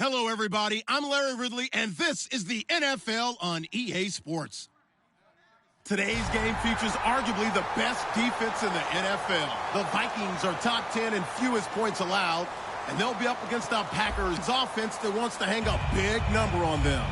Hello, everybody. I'm Larry Ridley, and this is the NFL on EA Sports. Today's game features arguably the best defense in the NFL. The Vikings are top 10 in fewest points allowed, and they'll be up against the Packers offense that wants to hang a big number on them.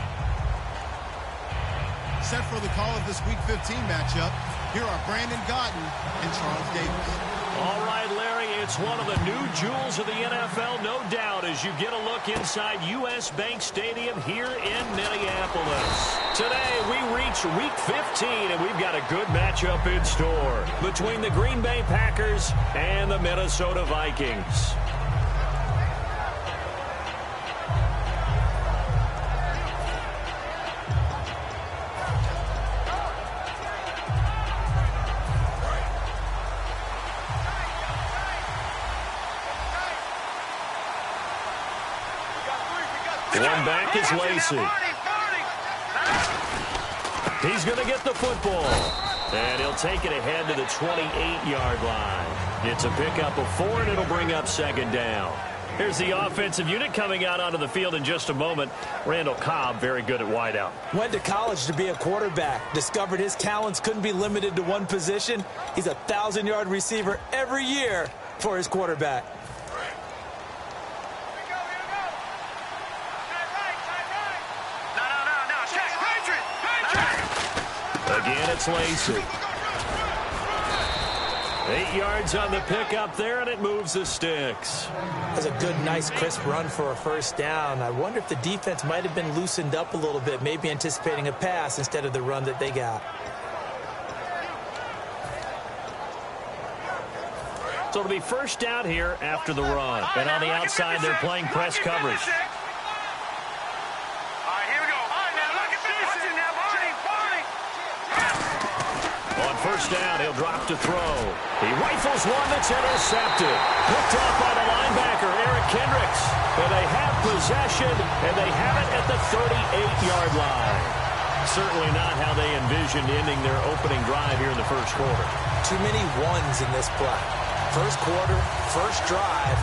Set for the call of this Week 15 matchup, here are Brandon Gaudin and Charles Davis. All right, Larry, it's one of the new jewels of the NFL, no doubt, as you get a look inside U.S. Bank Stadium here in Minneapolis. Today, we reach Week 15, and we've got a good matchup in store between the Green Bay Packers and the Minnesota Vikings. One back is Lacey. He's going to get the football. And he'll take it ahead to the 28-yard line. It's a pickup of 4, and it'll bring up second down. Here's the offensive unit coming out onto the field in just a moment. Randall Cobb, very good at wideout. Went to college to be a quarterback. Discovered his talents couldn't be limited to one position. He's a 1,000-yard receiver every year for his quarterback. Again, it's Lacey. 8 yards on the pickup there, and it moves the sticks. That's a good, nice, crisp run for a first down. I wonder if the defense might have been loosened up a little bit, maybe anticipating a pass instead of the run that they got. So it'll be first down here after the run. And on the outside, they're playing press coverage. First down, he'll drop to throw. He rifles one that's intercepted. Picked off by the linebacker, Eric Kendricks. And they have possession, and they have it at the 38-yard line. Certainly not how they envisioned ending their opening drive here in the first quarter. Too many ones in this play. First quarter, first drive,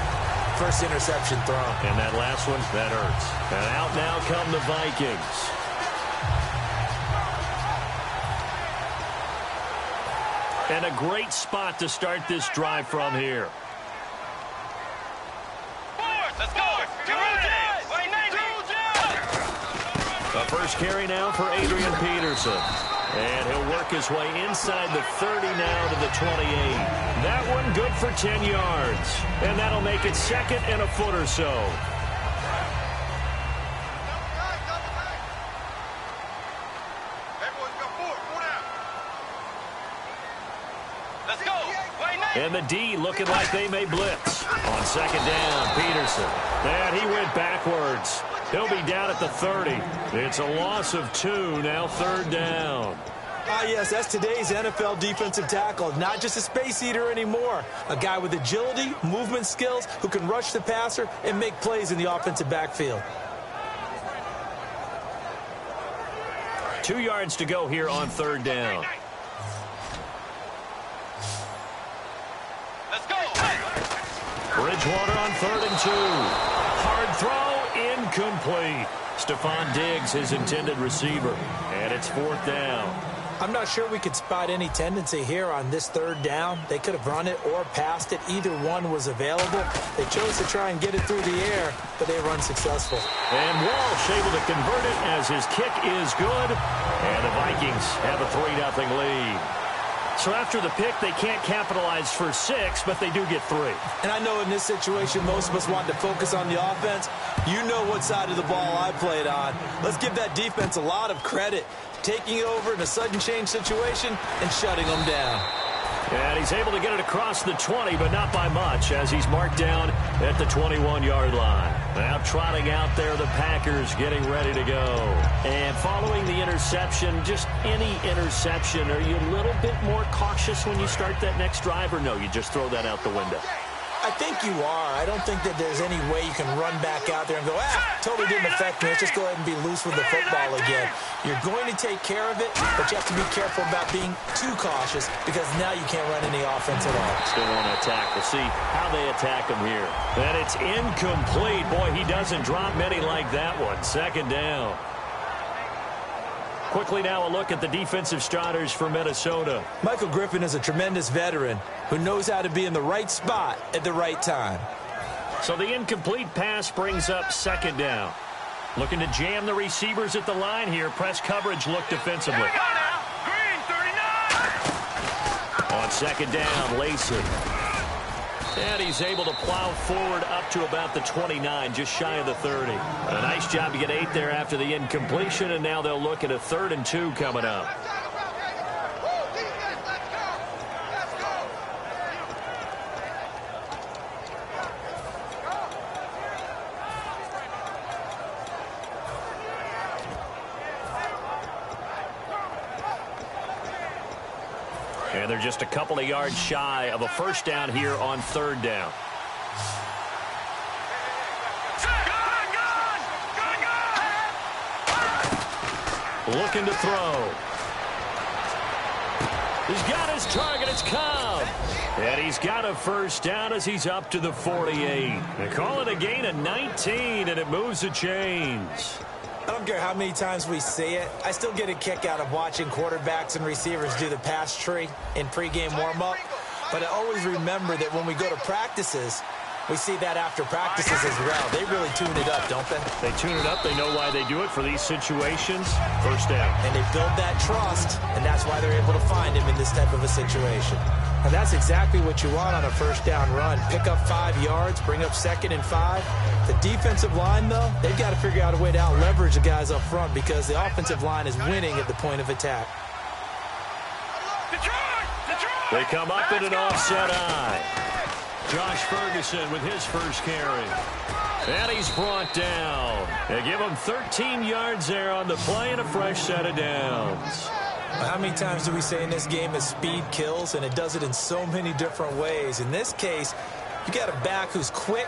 first interception thrown. And that last one, that hurts. And out now come the Vikings. And a great spot to start this drive from here. Let's go. The first carry now for Adrian Peterson. And he'll work his way inside the 30 now to the 28. That one good for 10 yards. And that'll make it second and a foot or so. And the D looking like they may blitz. On second down, Peterson. And he went backwards. He'll be down at the 30. It's a loss of 2, now third down. Ah, yes, that's today's NFL defensive tackle. Not just a space eater anymore. A guy with agility, movement skills, who can rush the passer and make plays in the offensive backfield. 2 yards to go here on third down. Bridgewater on 3rd and 2. Hard throw, incomplete. Stephon Diggs, his intended receiver. And it's 4th down. I'm not sure we could spot any tendency here on this third down. They could have run it or passed it. Either one was available. They chose to try and get it through the air, but they were unsuccessful. And Walsh able to convert it as his kick is good. And the Vikings have a 3-0 lead. So after the pick, they can't capitalize for 6, but they do get 3. And I know in this situation, most of us want to focus on the offense. You know what side of the ball I played on. Let's give that defense a lot of credit. Taking over in a sudden change situation and shutting them down. And he's able to get it across the 20, but not by much, as he's marked down at the 21-yard line. Now trotting out there, the Packers getting ready to go. And following the interception, just any interception, are you a little bit more cautious when you start that next drive, or no, you just throw that out the window? I think you are. I don't think that there's any way you can run back out there and go, totally didn't affect me. Let's just go ahead and be loose with the football again. You're going to take care of it, but you have to be careful about being too cautious because now you can't run any offense at all. Still want to attack. We'll see how they attack him here. And it's incomplete. Boy, he doesn't drop many like that one. Second down. Quickly now a look at the defensive starters for Minnesota. Michael Griffin is a tremendous veteran who knows how to be in the right spot at the right time. So the incomplete pass brings up second down. Looking to jam the receivers at the line here. Press coverage look defensively. Here we go now. Green 39. On second down, Lacey. And he's able to plow forward up to about the 29, just shy of the 30. A nice job to get 8 there after the incompletion, and now they'll look at a 3rd and 2 coming up. And they're just a couple of yards shy of a first down here on 3rd down. Looking to throw. He's got his target. It's Cobb. And he's got a first down as he's up to the 48. They call it a gain of 19, and it moves the chains. I don't care how many times we see it. I still get a kick out of watching quarterbacks and receivers do the pass tree in pregame warm-up. But I always remember that when we go to practices, we see that after practices as well. They really tune it up, don't they? They tune it up. They know why they do it for these situations. First down. And they build that trust, and that's why they're able to find him in this type of a situation. And that's exactly what you want on a first down run. Pick up 5 yards, bring up 2nd and 5. The defensive line, though, they've got to figure out a way to out-leverage the guys up front because the offensive line is winning at the point of attack. They come up in an offset eye. Josh Ferguson with his first carry. And he's brought down. They give him 13 yards there on the play and a fresh set of downs. How many times do we say in this game that speed kills, and it does it in so many different ways? In this case, you got a back who's quick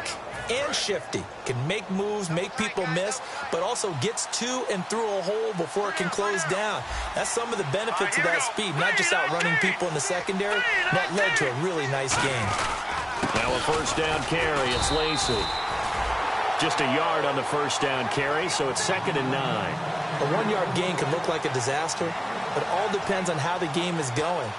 and shifty, can make moves, make people miss, but also gets to and through a hole before it can close down. That's some of the benefits of that speed, not just outrunning people in the secondary. That led to a really nice game. Now a first down carry. It's Lacey. Just a yard on the first down carry, so it's 2nd and 9. A 1-yard gain can look like a disaster, but it all depends on how the game is going.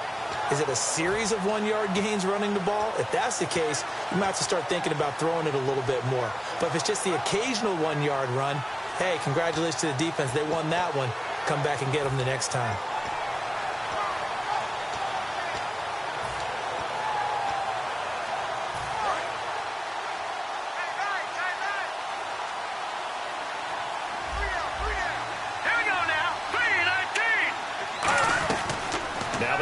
Is it a series of 1-yard gains running the ball? If that's the case, you might have to start thinking about throwing it a little bit more. But if it's just the occasional 1-yard run, hey, congratulations to the defense. They won that one. Come back and get them the next time.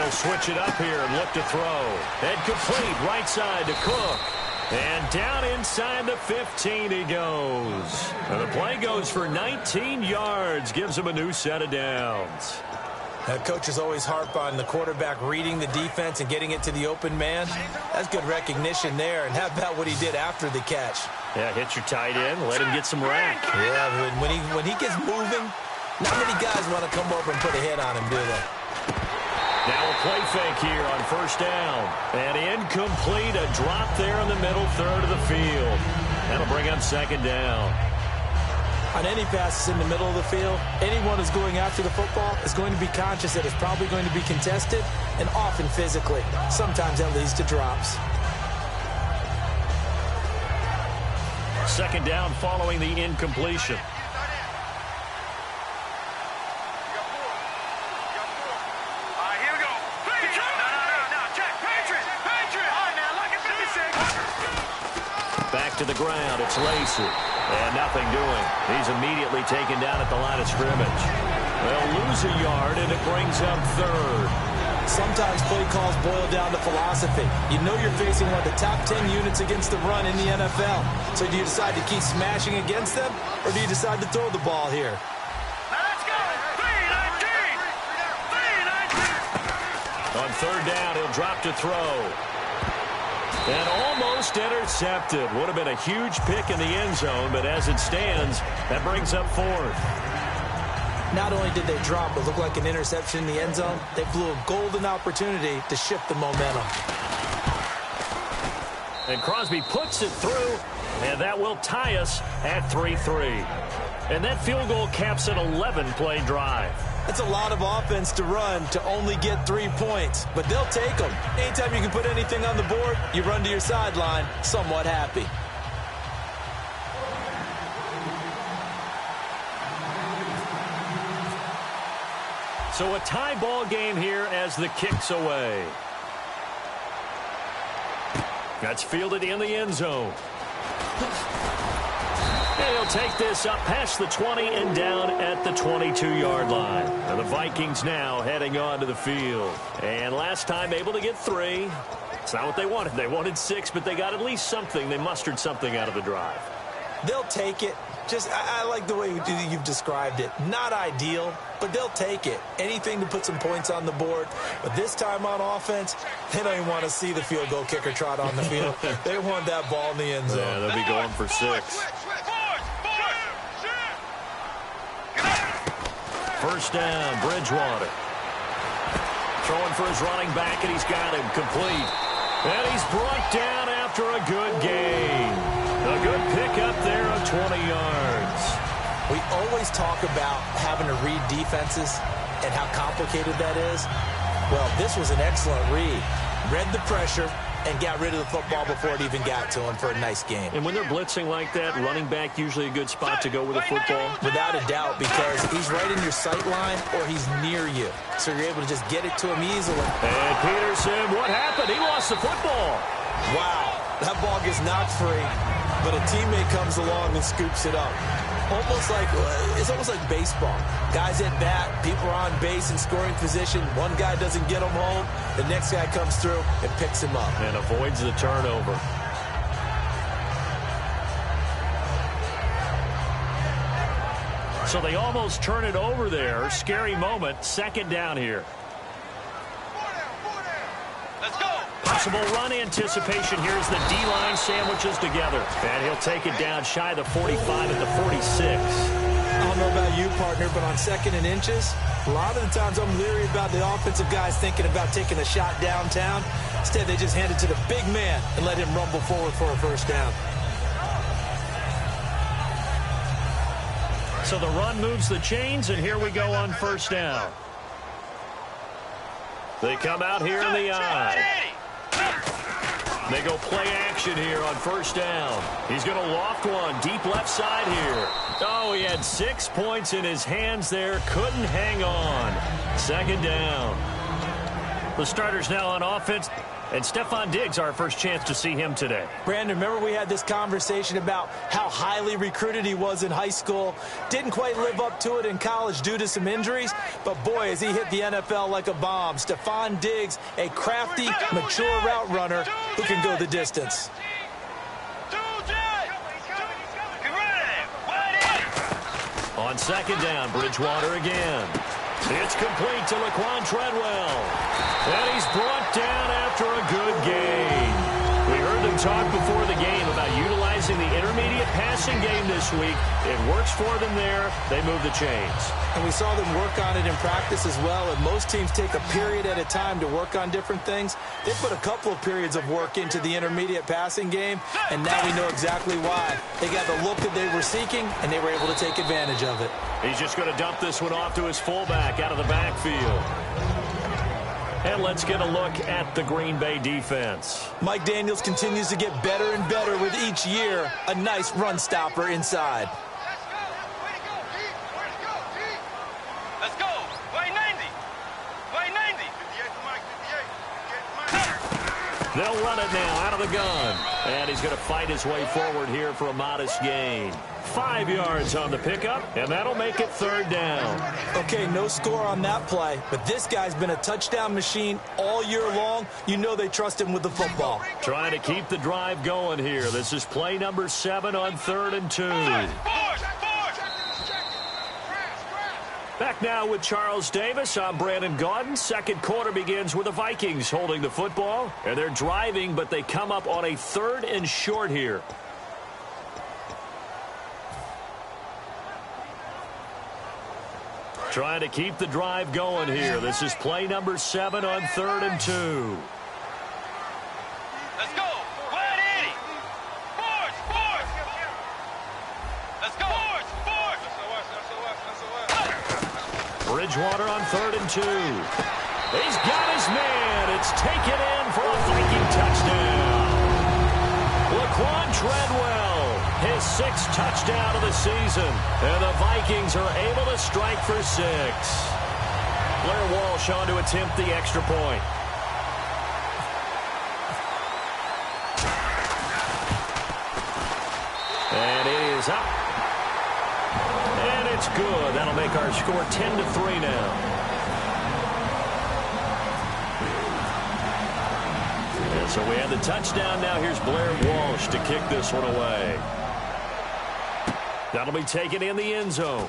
Switch it up here and look to throw. And complete right side to Cook. And down inside the 15 he goes. And the play goes for 19 yards. Gives him a new set of downs. Coaches always harp on the quarterback reading the defense and getting it to the open man. That's good recognition there. And how about what he did after the catch? Yeah, hit your tight end. Let him get some rack. Yeah, when he gets moving, not many guys want to come over and put a hit on him, do they? Now a play fake here on first down. And incomplete, a drop there in the middle third of the field. That'll bring up 2nd down. On any passes in the middle of the field, anyone who's going after the football is going to be conscious that it's probably going to be contested and often physically. Sometimes that leads to drops. 2nd down following the incompletion. To the ground, it's Lacey. And nothing doing. He's immediately taken down at the line of scrimmage. They'll lose a yard, and it brings up 3rd. Sometimes play calls boil down to philosophy. You know you're facing one of the top 10 units against the run in the NFL. So do you decide to keep smashing against them, or do you decide to throw the ball here? Let's go! 3-19! 3-19! On 3rd down, he'll drop to throw. And almost intercepted. Would have been a huge pick in the end zone, but as it stands, that brings up fourth. Not only did they drop what looked like an interception in the end zone, they blew a golden opportunity to shift the momentum. And Crosby puts it through, and that will tie us at 3-3. And that field goal caps an 11-play drive. It's a lot of offense to run to only get 3 points, but they'll take them. Anytime you can put anything on the board, you run to your sideline somewhat happy. So a tie ball game here as the kick's away. That's fielded in the end zone. And he'll take this up past the 20 and down at the 22-yard line. And the Vikings now heading on to the field. And last time able to get 3. It's not what they wanted. They wanted 6, but they got at least something. They mustered something out of the drive. They'll take it. I like the way you've described it. Not ideal, but they'll take it. Anything to put some points on the board. But this time on offense, they don't even want to see the field goal kicker trot on the field. They want that ball in the end zone. Yeah, they'll be going for 6. First down, Bridgewater. Throwing for his running back, and he's got him complete. And he's brought down after a good gain. A good pickup there of 20 yards. We always talk about having to read defenses and how complicated that is. Well, this was an excellent read. Read the pressure and got rid of the football before it even got to him for a nice game. And when they're blitzing like that, running back usually a good spot to go with the football? Without a doubt, because he's right in your sight line or he's near you. So you're able to just get it to him easily. And Peterson, what happened? He lost the football. Wow, that ball gets knocked free, but a teammate comes along and scoops it up. It's almost like baseball. Guys at bat, people are on base in scoring position. One guy doesn't get him home. The next guy comes through and picks him up. And avoids the turnover. So they almost turn it over there. Scary moment. Second down here. Possible run anticipation here as the D-line sandwiches together. And he'll take it down shy of the 45 at the 46. I don't know about you, partner, but on 2nd and inches, a lot of the times I'm leery about the offensive guys thinking about taking a shot downtown. Instead, they just hand it to the big man and let him rumble forward for a first down. So the run moves the chains, and here we go on first down. They come out here in the eye. They go play action here on first down. He's going to loft one deep left side here. Oh, he had 6 points in his hands there. Couldn't hang on. Second down. The starters now on offense. And Stephon Diggs, our first chance to see him today. Brandon, remember we had this conversation about how highly recruited he was in high school. Didn't quite live up to it in college due to some injuries. But, boy, as he hit the NFL like a bomb. Stephon Diggs, a crafty, mature route runner who can go the distance. On second down, Bridgewater again. It's complete to Laquan Treadwell. And he's brought down after a good gain. We heard them talk before the game about utilizing the intermediate passing game this week. It works for them there. They move the chains. And we saw them work on it in practice as well. And most teams take a period at a time to work on different things. They put a couple of periods of work into the intermediate passing game, and now we know exactly why. They got the look that they were seeking, and they were able to take advantage of it. He's just going to dump this one off to his fullback out of the backfield. And let's get a look at the Green Bay defense. Mike Daniels continues to get better and better with each year. A nice run stopper inside. Let's go. Way 90. Way 90. They'll run it now out of the gun. And he's going to fight his way forward here for a modest gain. 5 yards on the pickup, and that'll make it third down. Okay, no score on that play, but this guy's been a touchdown machine all year long. You know they trust him with the football. Trying to keep the drive going here. This is play number 7 on 3rd and 2. Back now with Charles Davis. I'm Brandon Gaudin. Second quarter begins with the Vikings holding the football. And they're driving, but they come up on a 3rd and short here. Trying to keep the drive going here. This is play number 7 on 3rd and 2. Let's go. Wide 80. Force, force. Let's go. Force, force. Bridgewater on 3rd and 2. He's got his man. It's taken in for a Viking touchdown. Laquan Treadwell, his 6th touchdown of the season. And the Vikings are able to strike for 6. Blair Walsh on to attempt the extra point. And it is up. And it's good. That'll make our score 10-3 now. And so we have the touchdown. Now here's Blair Walsh to kick this one away. That'll be taken in the end zone.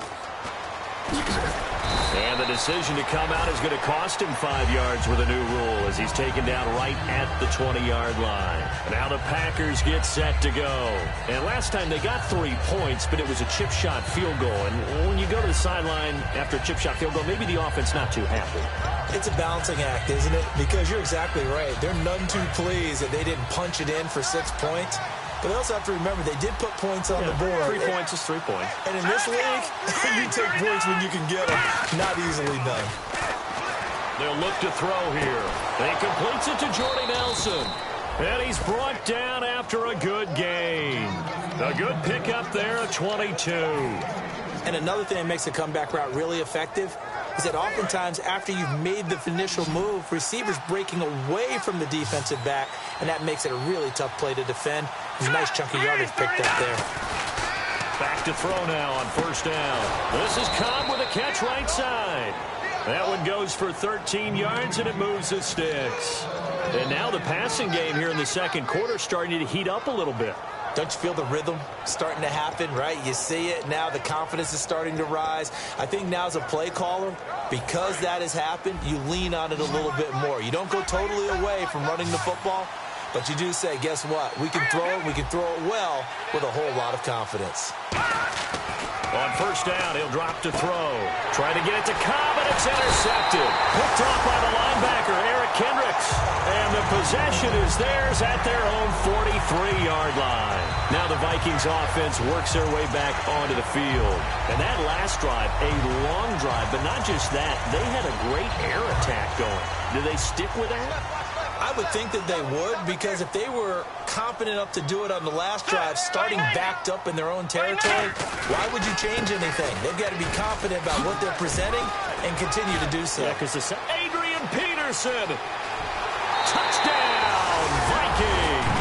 And the decision to come out is going to cost him 5 yards with a new rule as he's taken down right at the 20-yard line. Now the Packers get set to go. And last time they got 3 points, but it was a chip shot field goal. And when you go to the sideline after a chip shot field goal, maybe the offense not too happy. It's a balancing act, isn't it? Because you're exactly right. They're none too pleased that they didn't punch it in for 6 points. But they also have to remember they did put points on the board. 3 points is 3 points. And in this league, you take points when you can get them. Not easily done. They'll look to throw here. He completes it to Jordy Nelson. And he's brought down after a good gain. A good pickup there at 22. And another thing that makes the comeback route really effective is that oftentimes after you've made the initial move, receivers breaking away from the defensive back, and that makes it a really tough play to defend. There's a nice chunk of yardage picked up there. Back to throw now on 1st down. This is Cobb with a catch right side. That one goes for 13 yards, and it moves the sticks. And now the passing game here in the second quarter starting to heat up a little bit. Don't you feel the rhythm starting to happen, right? You see it. Now the confidence is starting to rise. I think now as a play caller, because that has happened, you lean on it a little bit more. You don't go totally away from running the football, but you do say, guess what? We can throw it. We can throw it well with a whole lot of confidence. On 1st down, he'll drop to throw. Trying to get it to Cobb, and it's intercepted. Picked off by the linebacker, Eric Kendricks. And the possession is theirs at their own 43-yard line. Now the Vikings offense works their way back onto the field. And that last drive, a long drive, but not just that. They had a great air attack going. Do they stick with that? I would think that they would, because if they were confident enough to do it on the last drive, starting backed up in their own territory, why would you change anything? They've got to be confident about what they're presenting and continue to do so. Yeah, because Adrian Peterson, touchdown, Vikings.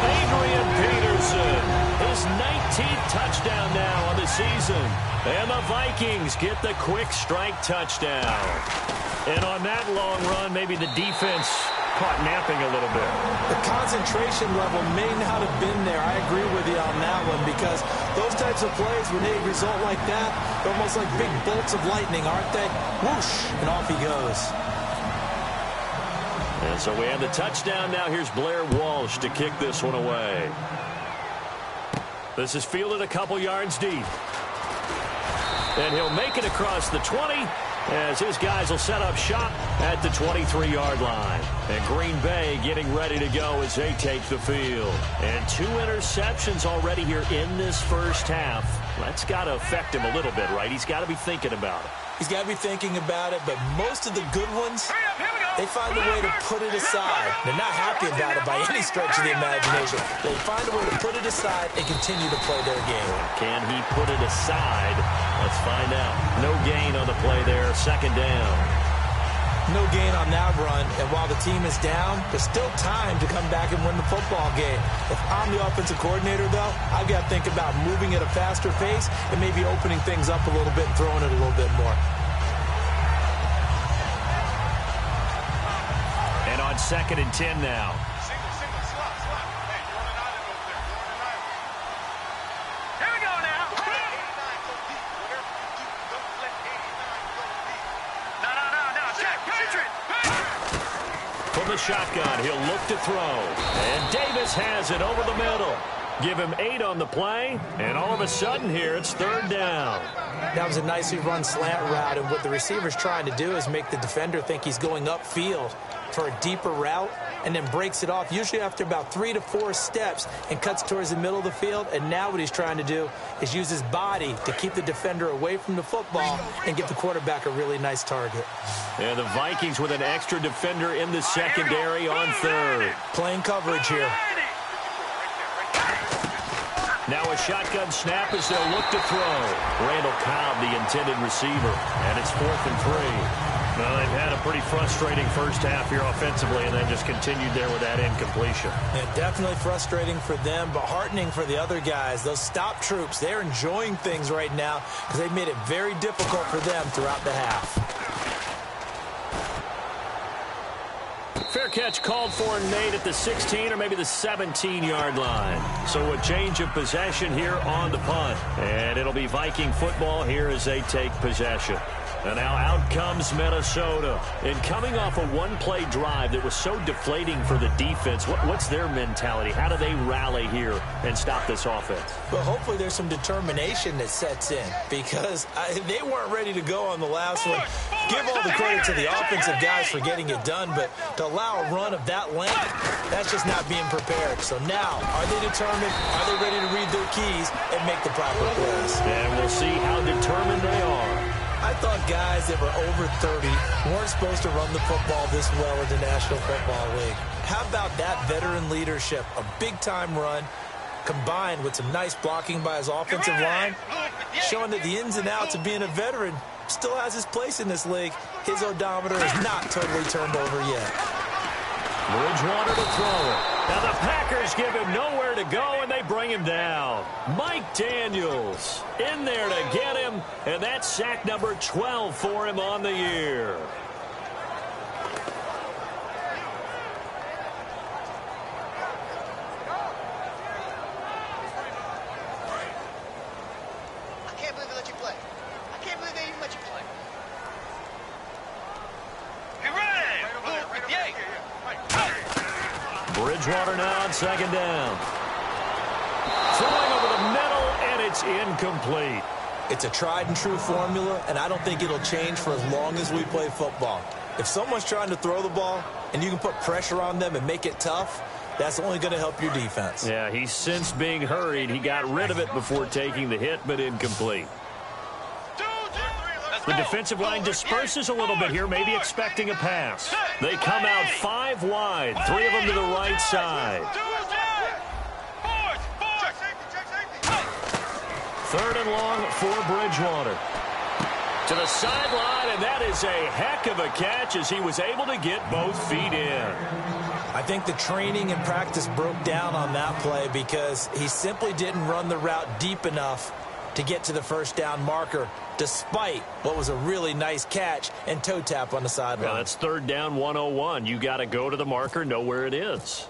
Adrian Peterson, his 19th touchdown now on the season. And the Vikings get the quick strike touchdown. And on that long run, maybe the defense caught napping a little bit. The concentration level may not have been there. I agree with you on that one, because those types of plays, when they result like that, they're almost like big bolts of lightning, aren't they? Whoosh, and off he goes. And so we have the touchdown. Now here's Blair Walsh to kick this one away. This is fielded a couple yards deep. And he'll make it across the 20 as his guys will set up shop at the 23-yard line. And Green Bay getting ready to go as they take the field. And 2 interceptions already here in this first half. That's got to affect him a little bit, right? He's got to be thinking about it. He's got to be thinking about it, but most of the good ones, they find a way to put it aside. They're not happy about it by any stretch of the imagination. They find a way to put it aside and continue to play their game. Can he put it aside? Let's find out. No gain on the play there. 2nd down. No gain on that run, and while the team is down, there's still time to come back and win the football game. If I'm the offensive coordinator, though, I've got to think about moving at a faster pace and maybe opening things up a little bit and throwing it a little bit more. And on 2nd and 10 now. Here we go now. the shotgun. He'll look to throw. And Davis has it over the middle. Give him 8 on the play, and all of a sudden here, it's 3rd down. That was a nicely run slant route, and what the receiver's trying to do is make the defender think he's going upfield for a deeper route, and then breaks it off, usually after about 3 to 4 steps, and cuts towards the middle of the field. And now what he's trying to do is use his body to keep the defender away from the football and give the quarterback a really nice target. And the Vikings with an extra defender in the secondary on 3rd. Playing coverage here. Now a shotgun snap as they'll look to throw. Randall Cobb, the intended receiver, and it's 4th and 3. Well, they've had a pretty frustrating first half here offensively, and then just continued there with that incompletion. Yeah, definitely frustrating for them, but heartening for the other guys. Those stop troops, they're enjoying things right now because they've made it very difficult for them throughout the half. Fair catch called for, Nate, at the 16 or maybe the 17-yard line. So a change of possession here on the punt. And it'll be Viking football here as they take possession. And now out comes Minnesota. And coming off a one-play drive that was so deflating for the defense, what's their mentality? How do they rally here and stop this offense? Well, hopefully there's some determination that sets in because they weren't ready to go on the last one. Give all the credit to the offensive guys for getting it done, but to allow a run of that length, that's just not being prepared. So now, are they determined? Are they ready to read their keys and make the proper plays? And we'll see how determined they are. I thought guys that were over 30 weren't supposed to run the football this well in the National Football League. How about that veteran leadership? A big-time run combined with some nice blocking by his offensive line, showing that the ins and outs of being a veteran still has his place in this league. His odometer is not totally turned over yet. Bridgewater to throw it. Now the Packers give him nowhere to go, and they bring him down. Mike Daniels in there to get him, and that's sack number 12 for him on the year. I can't believe they let you play. I can't believe they even let you play. Get ready! Move with the 8. Bridgewater now on 2nd down. Throwing over the middle, and it's incomplete. It's a tried-and-true formula, and I don't think it'll change for as long as we play football. If someone's trying to throw the ball and you can put pressure on them and make it tough, that's only going to help your defense. Yeah, he's since being hurried. He got rid of it before taking the hit, but incomplete. The defensive line disperses a little bit here, maybe expecting a pass. They come out 5 wide, 3 of them to the right side. 3rd and long for Bridgewater. To the sideline, and that is a heck of a catch as he was able to get both feet in. I think the training and practice broke down on that play because he simply didn't run the route deep enough to get to the 1st down marker, despite what was a really nice catch and toe tap on the sideline. Yeah, that's 3rd down 101. You got to go to the marker, know where it is.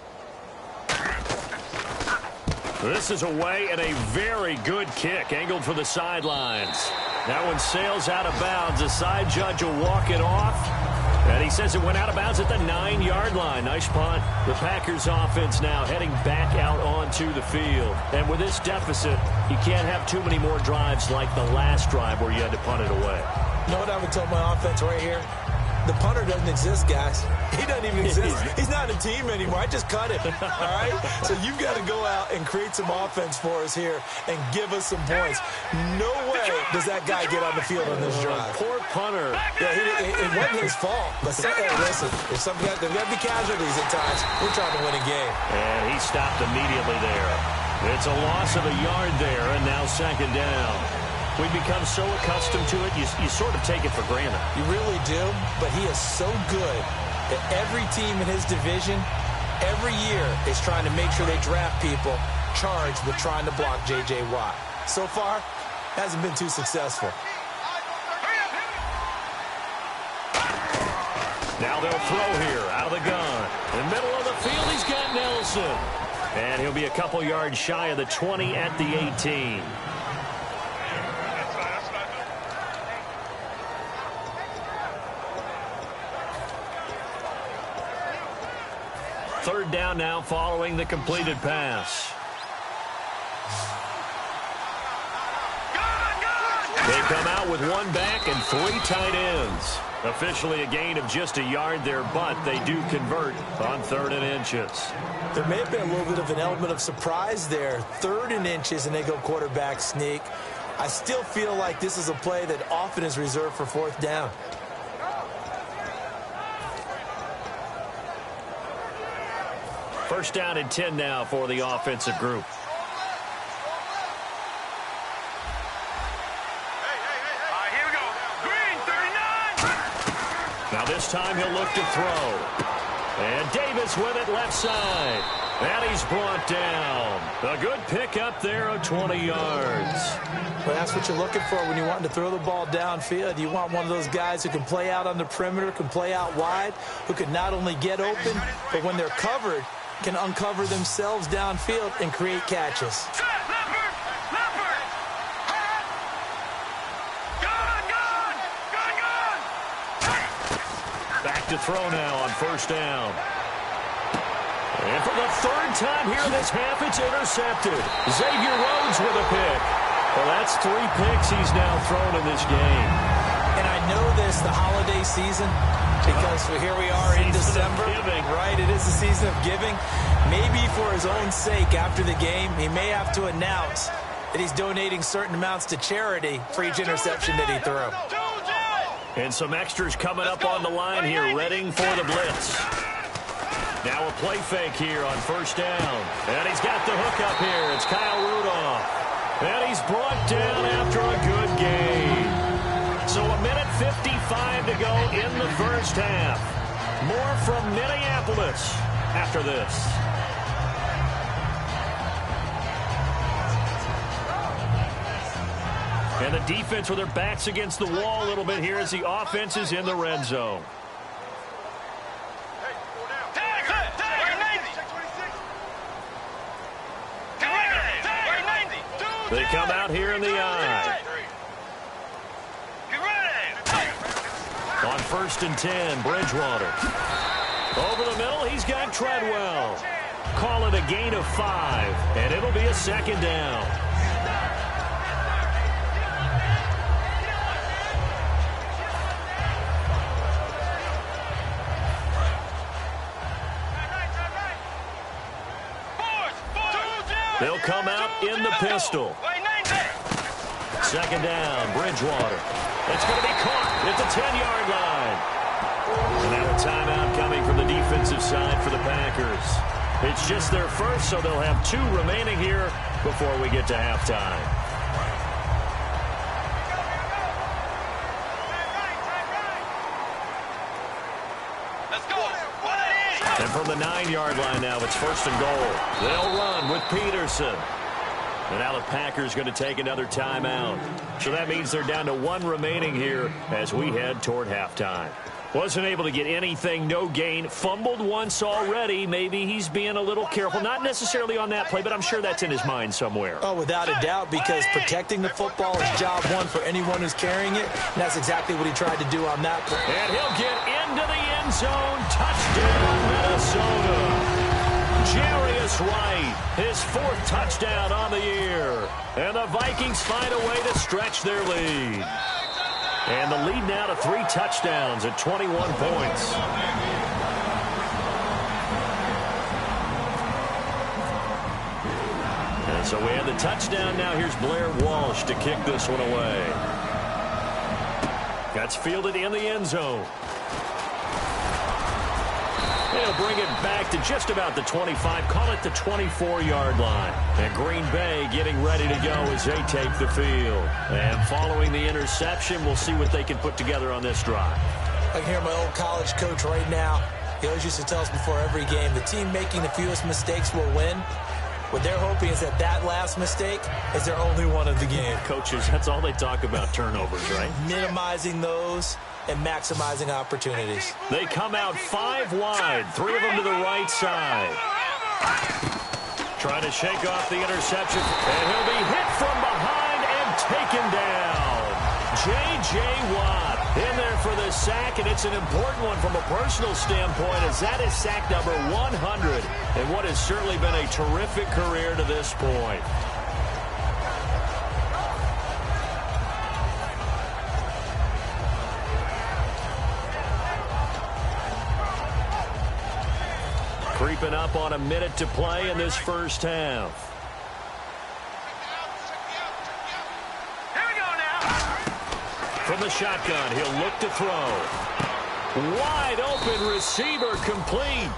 This is away, and a very good kick angled for the sidelines. That one sails out of bounds. The side judge will walk it off. And he says it went out of bounds at the 9-yard line. Nice punt. The Packers offense now heading back out onto the field. And with this deficit, you can't have too many more drives like the last drive where you had to punt it away. You know what I would tell my offense right here? The punter doesn't exist, guys. He doesn't even exist. He's not a team anymore. I just cut him. All right? So you've got to go out and create some offense for us here and give us some points. No way does that guy get on the field on this drive. Poor punter. Yeah, it wasn't his fault. But hey, listen, there's got to be casualties at times. We're trying to win a game. And he stopped immediately there. It's a loss of a yard there, and now 2nd down. We've become so accustomed to it, you sort of take it for granted. You really do, but he is so good that every team in his division, every year, is trying to make sure they draft people charged with trying to block J.J. Watt. So far, hasn't been too successful. Now they'll throw here, out of the gun. In the middle of the field, he's got Nelson. And he'll be a couple yards shy of the 20 at the 18. Third down now following the completed pass. They come out with one back and 3 tight ends. Officially a gain of just a yard there, but they do convert on 3rd and inches. There may have been a little bit of an element of surprise there. 3rd and inches, and they go quarterback sneak. I still feel like this is a play that often is reserved for 4th down. First down and 10 now for the offensive group. Here we go. Green, 39. Now this time he'll look to throw. And Davis with it left side. And he's brought down. A good pickup there of 20 yards. Well, that's what you're looking for when you want to throw the ball downfield. You want one of those guys who can play out on the perimeter, can play out wide, who can not only get open, but when they're covered, can uncover themselves downfield and create catches. Back to throw now on first down. And for the 3rd time here in this half, it's intercepted. Xavier Rhodes with a pick. Well, that's 3 picks he's now thrown in this game. And I know this, the holiday season, because here we are in December. Right, it is the season of giving. Maybe for his own sake after the game, he may have to announce that he's donating certain amounts to charity for each interception that he threw. And some extras coming up on the line here, readying for the blitz. Now a play fake here on first down. And he's got the hook up here. It's Kyle Rudolph. And he's brought down after a good game. So a minute 55 to go in the first half. More from Minneapolis after this. And the defense with their backs against the wall a little bit here as the offense is in the red zone. They come out here in the eye. On 1st and 10, Bridgewater. Over the middle, he's got Treadwell. Call it a gain of 5, and it'll be a 2nd down. They'll come out in the pistol. 2nd down, Bridgewater. It's going to be caught at the 10-yard line. And now a timeout coming from the defensive side for the Packers. It's just their first, so they'll have 2 remaining here before we get to halftime. And from the 9-yard line now, it's 1st and goal. They'll run with Peterson. And now the Packers going to take another timeout. So that means they're down to 1 remaining here as we head toward halftime. Wasn't able to get anything, no gain. Fumbled once already. Maybe he's being a little careful. Not necessarily on that play, but I'm sure that's in his mind somewhere. Oh, without a doubt, because protecting the football is job 1 for anyone who's carrying it. And that's exactly what he tried to do on that play. And he'll get into the end zone. Touchdown, Minnesota. Jarius Wright, his 4th touchdown on the year. And the Vikings find a way to stretch their lead. And the lead now to 3 touchdowns at 21 points. And so we have the touchdown. Now here's Blair Walsh to kick this one away. That's fielded in the end zone. They'll bring it back to just about the 25, call it the 24-yard line. And Green Bay getting ready to go as they take the field. And following the interception, we'll see what they can put together on this drive. I can hear my old college coach right now. He always used to tell us before every game, the team making the fewest mistakes will win. What they're hoping is that that last mistake is their only one of the game. Coaches, that's all they talk about, turnovers, right? Minimizing those and maximizing opportunities. They come out 5 wide, 3 of them to the right side. Trying to shake off the interception, and he'll be hit from behind and taken down. J.J. Watt In there for the sack, and it's an important one from a personal standpoint, as that is sack number 100 and what has certainly been a terrific career to this point. Creeping up on a minute to play in this first half. Here we go now. From the shotgun, he'll look to throw. Wide open receiver complete.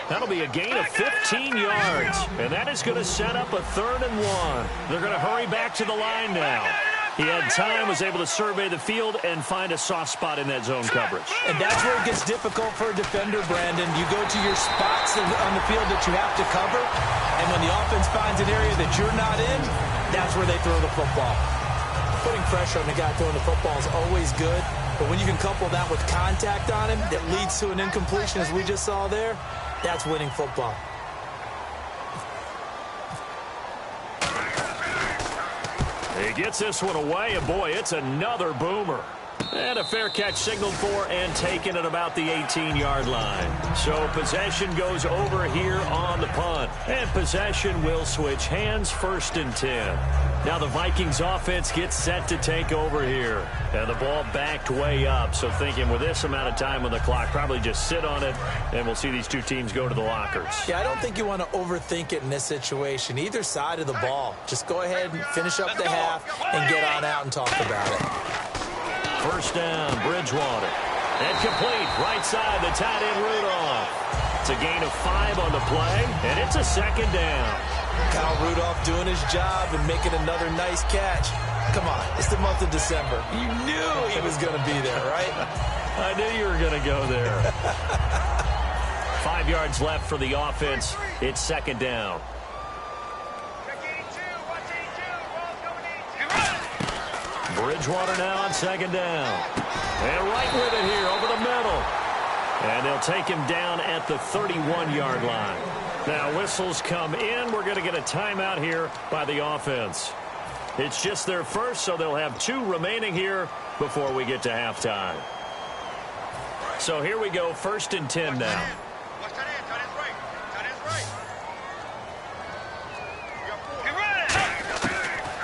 That'll be a gain of 15 yards. And that is going to set up a 3rd and 1. They're going to hurry back to the line now. He had time, was able to survey the field and find a soft spot in that zone coverage. And that's where it gets difficult for a defender, Brandon. You go to your spots on the field that you have to cover, and when the offense finds an area that you're not in, that's where they throw the football. Putting pressure on the guy throwing the football is always good, but when you can couple that with contact on him that leads to an incompletion, as we just saw there, that's winning football. He gets this one away, and boy, it's another boomer. And a fair catch signaled for and taken at about the 18-yard line. So possession goes over here on the punt. And possession will switch hands, 1st and 10. Now the Vikings offense gets set to take over here. And the ball backed way up. So thinking with this amount of time on the clock, probably just sit on it, and we'll see these two teams go to the lockers. Yeah, I don't think you want to overthink it in this situation. Either side of the ball. Just go ahead and finish up the half and get on out and talk about it. 1st down, Bridgewater. And complete, right side, the tight end Rudolph. It's a gain of 5 on the play, and it's a 2nd down. Kyle Rudolph doing his job and making another nice catch. Come on, it's the month of December. You knew he was going to be there, right? I knew you were going to go there. 5 yards left for the offense. It's 2nd down. Bridgewater now on 2nd down. And right with it here over the middle. And they'll take him down at the 31-yard line. Now whistles come in. We're going to get a timeout here by the offense. It's just their first, so they'll have 2 remaining here before we get to halftime. So here we go, 1st and 10 now.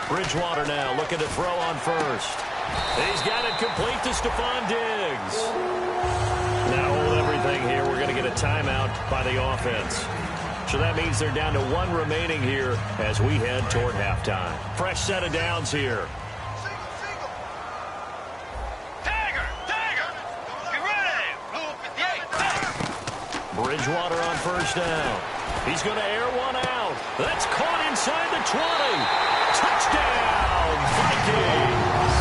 Bridgewater now looking to throw on 1st. He's got it complete to Stephon Diggs. Now hold everything here. We're going to get a timeout by the offense. So that means they're down to 1 remaining here as we head toward halftime. Fresh set of downs here. Bridgewater on 1st down. He's going to air one out. That's caught inside the 20. Touchdown, Vikings.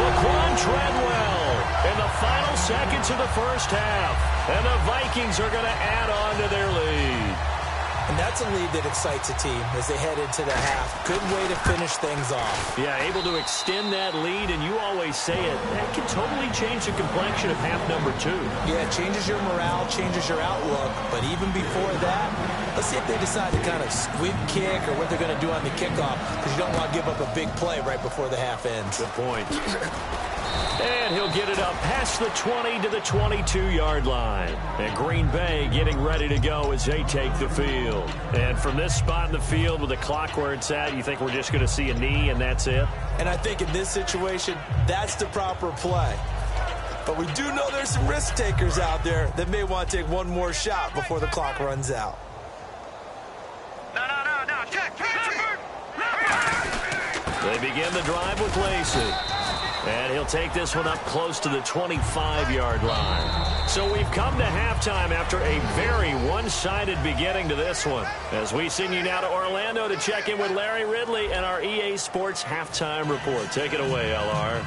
Laquan Treadwell in the final seconds of the first half. And the Vikings are going to add on to their lead. And that's a lead that excites a team as they head into the half. Good way to finish things off. Yeah, able to extend that lead, and you always say it, that can totally change the complexion of half number 2. Yeah, it changes your morale, changes your outlook. But even before that, let's see if they decide to kind of squib kick or what they're going to do on the kickoff, because you don't want to give up a big play right before the half ends. Good point. And he'll get it up past the 20 to the 22-yard line. And Green Bay getting ready to go as they take the field. And from this spot in the field with the clock where it's at, you think we're just going to see a knee and that's it? And I think in this situation, that's the proper play. But we do know there's some risk takers out there that may want to take one more shot before the clock runs out. No. Check. They begin the drive with Lacey. And he'll take this one up close to the 25-yard line. So we've come to halftime after a very one-sided beginning to this one. As we send you now to Orlando to check in with Larry Ridley and our EA Sports Halftime Report. Take it away, LR.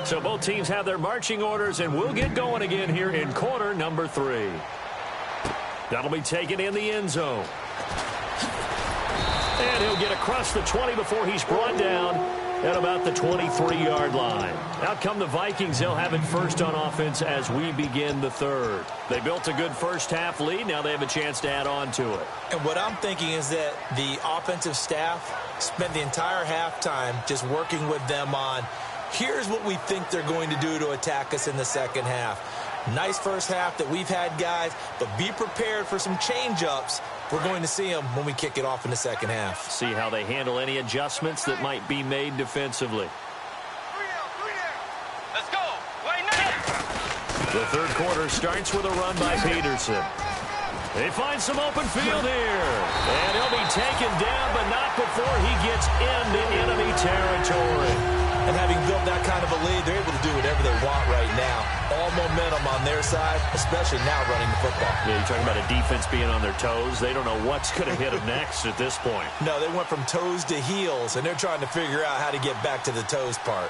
So both teams have their marching orders, and we'll get going again here in quarter number 3. That'll be taken in the end zone. And he'll get across the 20 before he's brought down at about the 23-yard line. Out come the Vikings. They'll have it first on offense as we begin the third. They built a good first-half lead. Now they have a chance to add on to it. And what I'm thinking is that the offensive staff spent the entire halftime just working with them on, here's what we think they're going to do to attack us in the second half. Nice first half that we've had, guys, but be prepared for some change-ups. We're going to see them when we kick it off in the second half. See how they handle any adjustments that might be made defensively. Let's go. Right now. The third quarter starts with a run by Peterson. They find some open field here. And he'll be taken down, but not before he gets into enemy territory. And having built that kind of a lead, they're able to do whatever they want right now. All momentum on their side, especially now running the football. Yeah, you're talking about a defense being on their toes. They don't know what's going to hit them next at this point. No, they went from toes to heels, and they're trying to figure out how to get back to the toes part.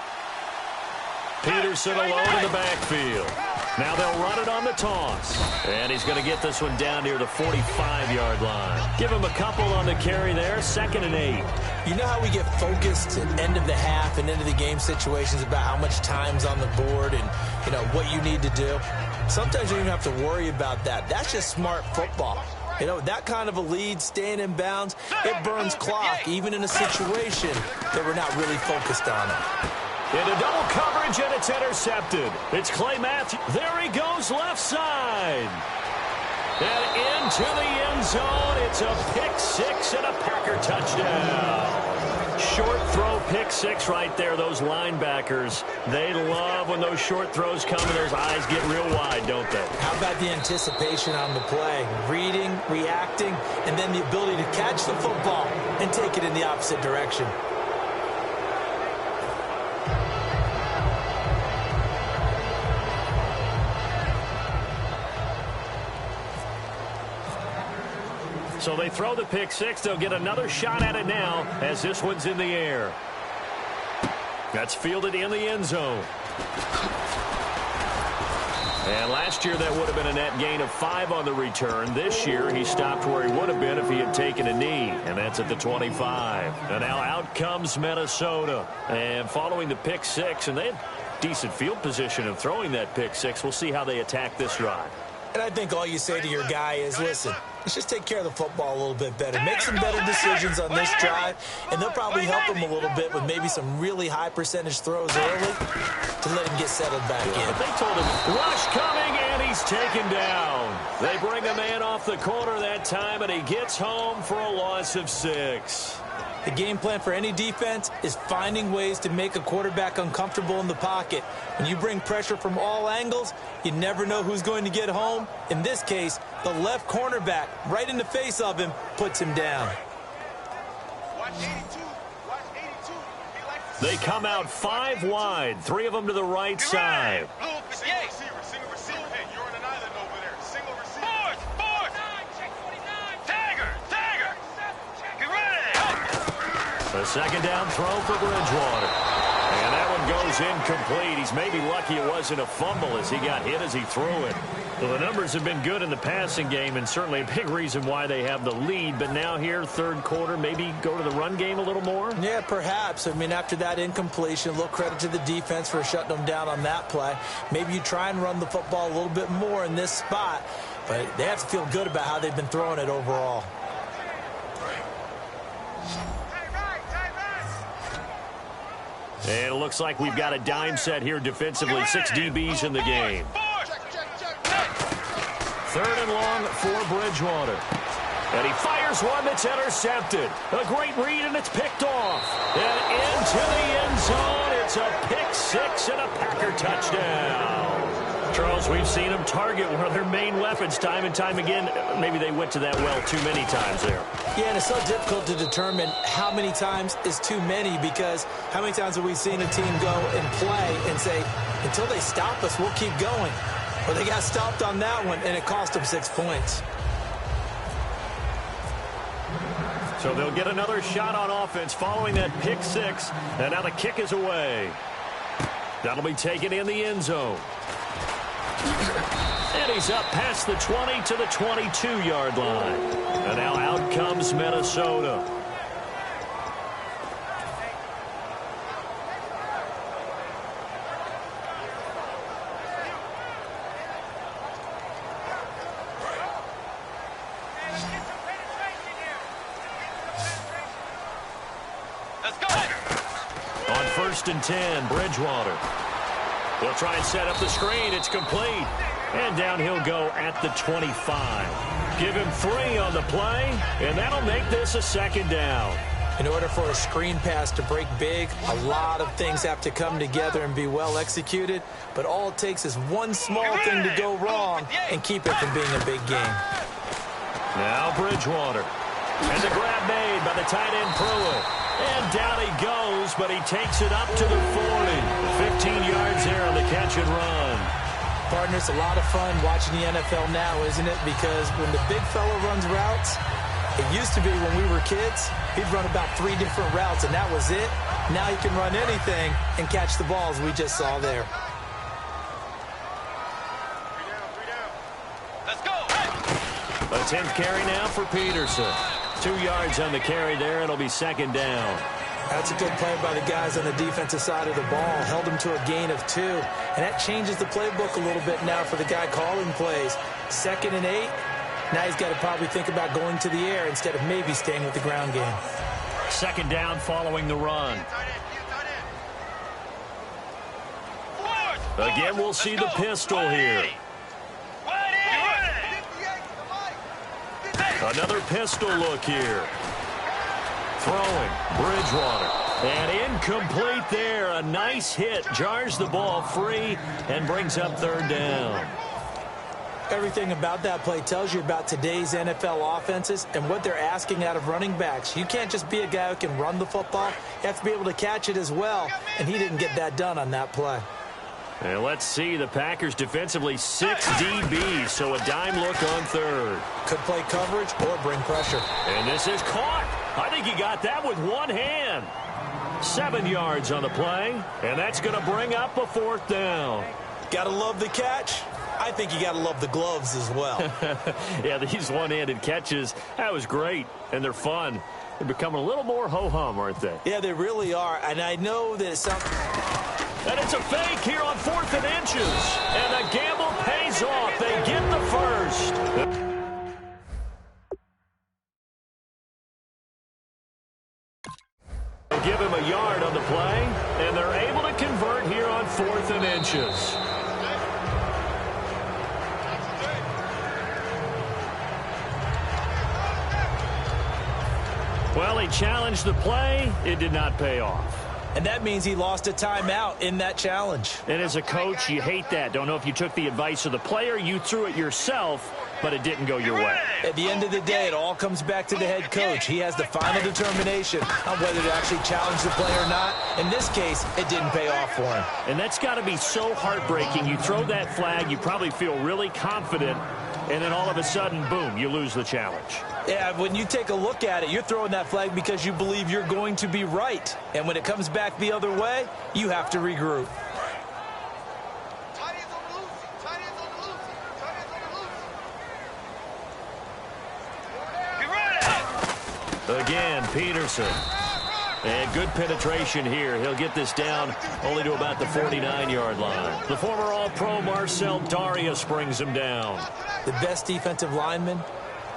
Peterson alone in the backfield. Now they'll run it on the toss. And he's going to get this one down near the 45-yard line. Give him a couple on the carry there, 2nd and 8. You know how we get focused at end of the half and end of the game situations about how much time's on the board and, you know, what you need to do? Sometimes you don't even have to worry about that. That's just smart football. You know, that kind of a lead, staying in bounds, it burns clock, even in a situation that we're not really focused on it. Into double coverage, and it's intercepted. It's Clay Matthews. There he goes, left side. And into the end zone. It's a pick six and a Packer touchdown. Short throw, pick six right there. Those linebackers, they love when those short throws come and those eyes get real wide, don't they? How about the anticipation on the play? Reading, reacting, and then the ability to catch the football and take it in the opposite direction. So they throw the pick six. They'll get another shot at it now as this one's in the air. That's fielded in the end zone. And last year that would have been a net gain of 5 on the return. This year he stopped where he would have been if he had taken a knee. And that's at the 25. And now out comes Minnesota. And following the pick six, and they had decent field position of throwing that pick six. We'll see how they attack this drive. And I think all you say to your guy is, listen, let's just take care of the football a little bit better. Make some better decisions on this drive, and they'll probably help him a little bit with maybe some really high percentage throws early to let him get settled back in. But they told him, rush coming, and he's taken down. They bring a man off the corner that time, and he gets home for a loss of 6. The game plan for any defense is finding ways to make a quarterback uncomfortable in the pocket. When you bring pressure from all angles, you never know who's going to get home. In this case, the left cornerback, right in the face of him, puts him down. Watch 82. Watch 82. They come out 5 wide, 3 of them to the right side. Single receiver. Hey, you're on an island over there. Single receiver. Force. Dagger. Get ready. A second down throw for Bridgewater. And that one goes incomplete. He's maybe lucky it wasn't a fumble as he got hit as he threw it. Well, the numbers have been good in the passing game and certainly a big reason why they have the lead. But now here, third quarter, maybe go to the run game a little more? Yeah, perhaps. I mean, after that incompletion, a little credit to the defense for shutting them down on that play. Maybe you try and run the football a little bit more in this spot. But they have to feel good about how they've been throwing it overall. And it looks like we've got a dime set here defensively. 6 DBs in the game. Third and long for Bridgewater. And he fires one that's intercepted. A great read, and it's picked off. And into the end zone. It's a pick six and a Packer touchdown. Charles, we've seen them target one of their main weapons time and time again. Maybe they went to that well too many times there. Yeah, and it's so difficult to determine how many times is too many, because how many times have we seen a team go and play and say, until they stop us, we'll keep going. Well, they got stopped on that one, and it cost them 6 points. So they'll get another shot on offense following that pick six. And now the kick is away. That'll be taken in the end zone. And he's up past the 20 to the 22-yard line. And now out comes Minnesota. 1st and 10, Bridgewater. They'll try and set up the screen. It's complete. And down he'll go at the 25. Give him 3 on the play, and that'll make this a 2nd down. In order for a screen pass to break big, a lot of things have to come together and be well executed. But all it takes is one small thing to go wrong and keep it from being a big game. Now Bridgewater. And the grab made by the tight end Pruitt. And down he goes, but he takes it up to the 40. 15 yards there on the catch and run. Partner, it's a lot of fun watching the NFL now, isn't it? Because when the big fella runs routes, it used to be when we were kids, he'd run about 3 different routes, and that was it. Now he can run anything and catch the balls we just saw there. Let's go. A 10th carry now for Peterson. 2 yards on the carry there. It'll be 2nd down. That's a good play by the guys on the defensive side of the ball. Held him to a gain of 2. And that changes the playbook a little bit now for the guy calling plays. 2nd and 8. Now he's got to probably think about going to the air instead of maybe staying with the ground game. 2nd down following the run. Again, we'll see the pistol here. Another pistol look here. Throwing, Bridgewater. And incomplete there. A nice hit. Jars the ball free and brings up 3rd down. Everything about that play tells you about today's NFL offenses and what they're asking out of running backs. You can't just be a guy who can run the football. You have to be able to catch it as well, and he didn't get that done on that play. And let's see, the Packers defensively 6 DBs, so a dime look on 3rd. Could play coverage or bring pressure. And this is caught. I think he got that with one hand. 7 yards on the play, and that's going to bring up a 4th down. Gotta love the catch. I think you got to love the gloves as well. Yeah, these one-handed catches, that was great, and they're fun. They're becoming a little more ho-hum, aren't they? Yeah, they really are, and I know that it's And it's a fake here on 4th and inches, and the gamble pays off. They get the first. Give him a yard on the play, and they're able to convert here on 4th and inches. Well, he challenged the play. It did not pay off. And that means he lost a timeout in that challenge. And as a coach, you hate that. Don't know if you took the advice of the player, you threw it yourself, but it didn't go your way. At the end of the day, it all comes back to the head coach. He has the final determination on whether to actually challenge the play or not. In this case, it didn't pay off for him. And that's got to be so heartbreaking. You throw that flag, you probably feel really confident, and then all of a sudden, boom, you lose the challenge. Yeah, when you take a look at it, you're throwing that flag because you believe you're going to be right. And when it comes back the other way, you have to regroup. Again, Peterson. And good penetration here. He'll get this down only to about the 49-yard line. The former All-Pro Marcel Darius brings him down. The best defensive linemen,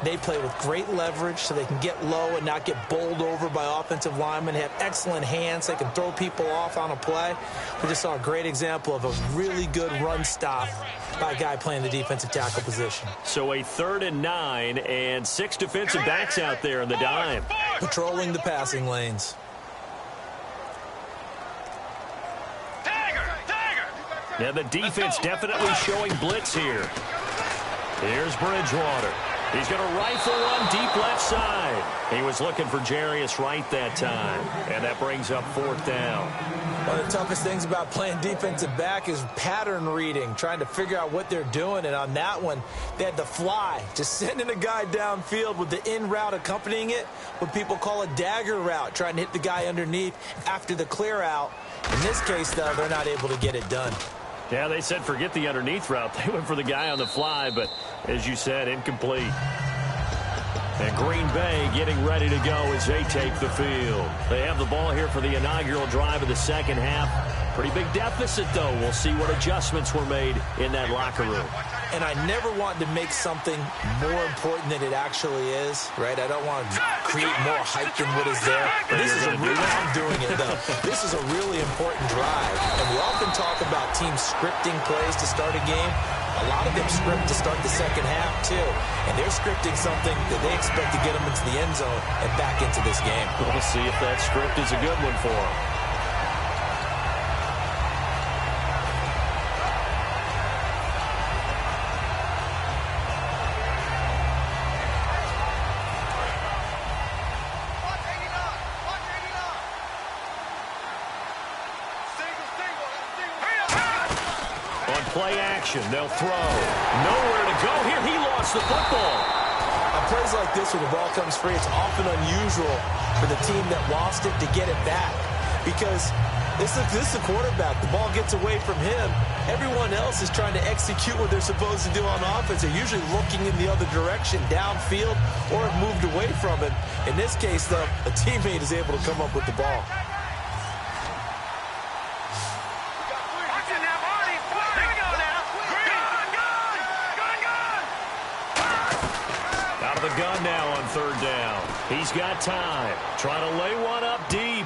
they play with great leverage so they can get low and not get bowled over by offensive linemen. They have excellent hands. They can throw people off on a play. We just saw a great example of a really good run stop by a guy playing the defensive tackle position. So a 3rd and 9 and 6 defensive backs out there in the dime. Patrolling the passing lanes. Yeah, the defense definitely showing blitz here. Here's Bridgewater. He's going to rifle one deep left side. He was looking for Jarius Wright that time, and that brings up 4th down. One of the toughest things about playing defensive back is pattern reading, trying to figure out what they're doing. And on that one, they had the fly, just sending a guy downfield with the in route accompanying it, what people call a dagger route, trying to hit the guy underneath after the clear out. In this case, though, they're not able to get it done. Yeah, they said forget the underneath route. They went for the guy on the fly, but as you said, incomplete. And Green Bay getting ready to go as they take the field. They have the ball here for the inaugural drive of the second half. Pretty big deficit, though. We'll see what adjustments were made in that locker room. And I never want to make something more important than it actually is, right? I don't want to create more hype than what is there. But this is a really, I'm doing it, though. This is a really important drive. And we often talk about teams scripting plays to start a game. A lot of them script to start the second half, too. And they're scripting something that they expect to get them into the end zone and back into this game. We'll see if that script is a good one for them. Play action. They'll throw. Nowhere to go here. He lost the football. On plays like this where the ball comes free, it's often unusual for the team that lost it to get it back. Because this is the quarterback. The ball gets away from him. Everyone else is trying to execute what they're supposed to do on offense. They're usually looking in the other direction, downfield, or have moved away from him. In this case, though, a teammate is able to come up with the ball. Gun now on third down. He's got time. Trying to lay one up deep.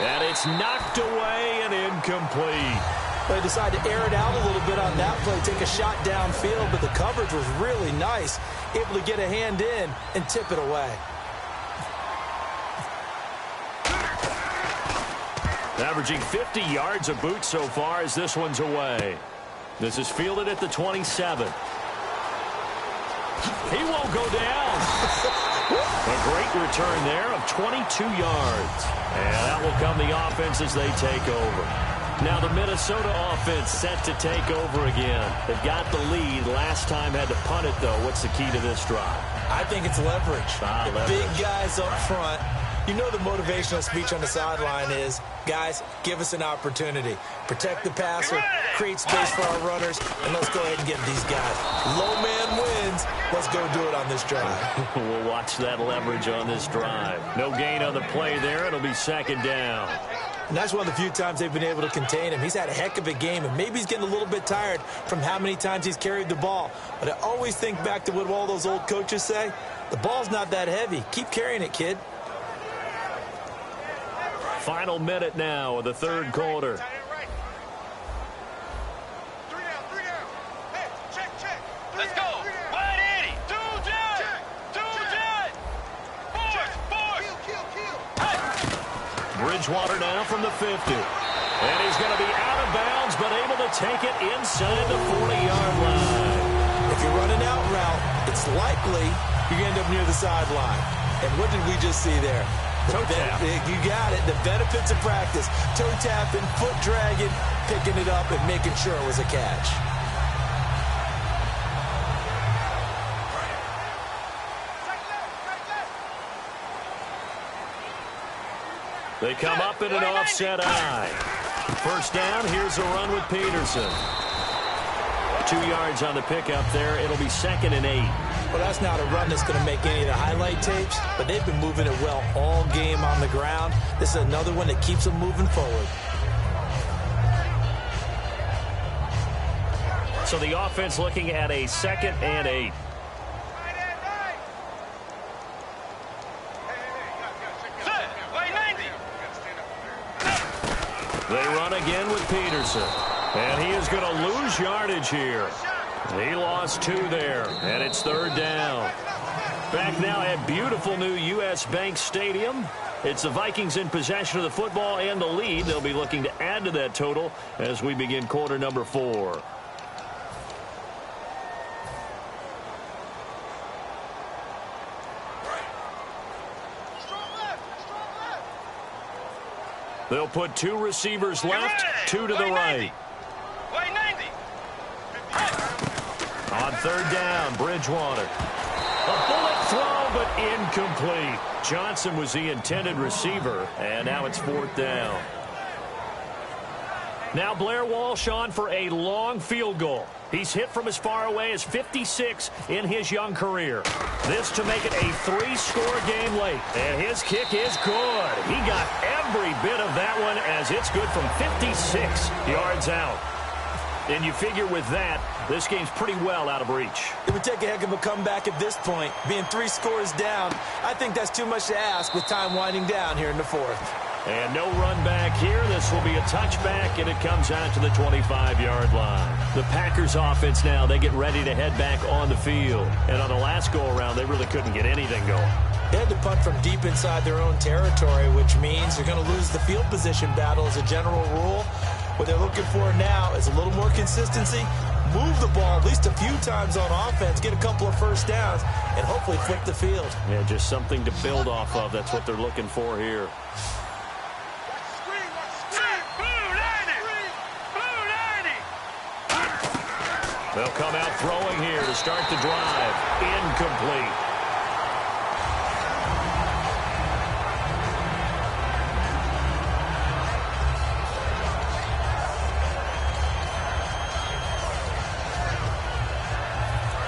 And it's knocked away and incomplete. They decided to air it out a little bit on that play, take a shot downfield, but the coverage was really nice. Able to get a hand in and tip it away. Averaging 50 yards a boot so far as this one's away. This is fielded at the 27. He won't go down. A great return there of 22 yards. And that will come the offense as they take over. Now the Minnesota offense set to take over again. They've got the lead. Last time had to punt it, though. What's the key to this drive? I think it's leverage. The big guys up front. You know the motivational speech on the sideline is, guys, give us an opportunity. Protect the passer, create space for our runners, and let's go ahead and get these guys. Low man wins. Let's go do it on this drive. We'll watch that leverage on this drive. No gain on the play there. It'll be second down. And that's one of the few times they've been able to contain him. He's had a heck of a game, and maybe he's getting a little bit tired from how many times he's carried the ball. But I always think back to what all those old coaches say. The ball's not that heavy. Keep carrying it, kid. Final minute now of the third quarter. Let's go. Wide 80. Two jet. Force. Bridgewater now from the 50. And he's going to be out of bounds, but able to take it inside the 40-yard line. If you're running out route, it's likely you end up near the sideline. And what did we just see there? Toe tap. You got it. The benefits of practice. Toe tapping, foot dragging, picking it up, and making sure it was a catch. They come up in an offset eye. First down, here's a run with Peterson. 2 yards on the pickup there. It'll be 2nd and 8. Well, that's not a run that's going to make any of the highlight tapes, but they've been moving it well all game on the ground. This is another one that keeps them moving forward. So the offense looking at a 2nd and 8. They run again with Peterson. And he is going to lose yardage here. He lost 2 there, and it's 3rd down. Back now at beautiful new U.S. Bank Stadium. It's the Vikings in possession of the football and the lead. They'll be looking to add to that total as we begin quarter number 4. They'll put 2 receivers left, 2 to the right. On 3rd down, Bridgewater. A bullet throw, but incomplete. Johnson was the intended receiver, and now it's 4th down. Now Blair Walsh on for a long field goal. He's hit from as far away as 56 in his young career. This to make it a 3-score game late. And his kick is good. He got every bit of that one as it's good from 56 yards out. And you figure with that, this game's pretty well out of reach. It would take a heck of a comeback at this point. Being 3 scores down, I think that's too much to ask with time winding down here in the 4th. And no run back here. This will be a touchback, and it comes out to the 25-yard line. The Packers offense now, they get ready to head back on the field. And on the last go-around, they really couldn't get anything going. They had to punt from deep inside their own territory, which means they're going to lose the field position battle as a general rule. What they're looking for now is a little more consistency, move the ball at least a few times on offense, get a couple of first downs, and hopefully flip the field. Yeah, just something to build off of. That's what they're looking for here. They'll come out throwing here to start the drive. Incomplete.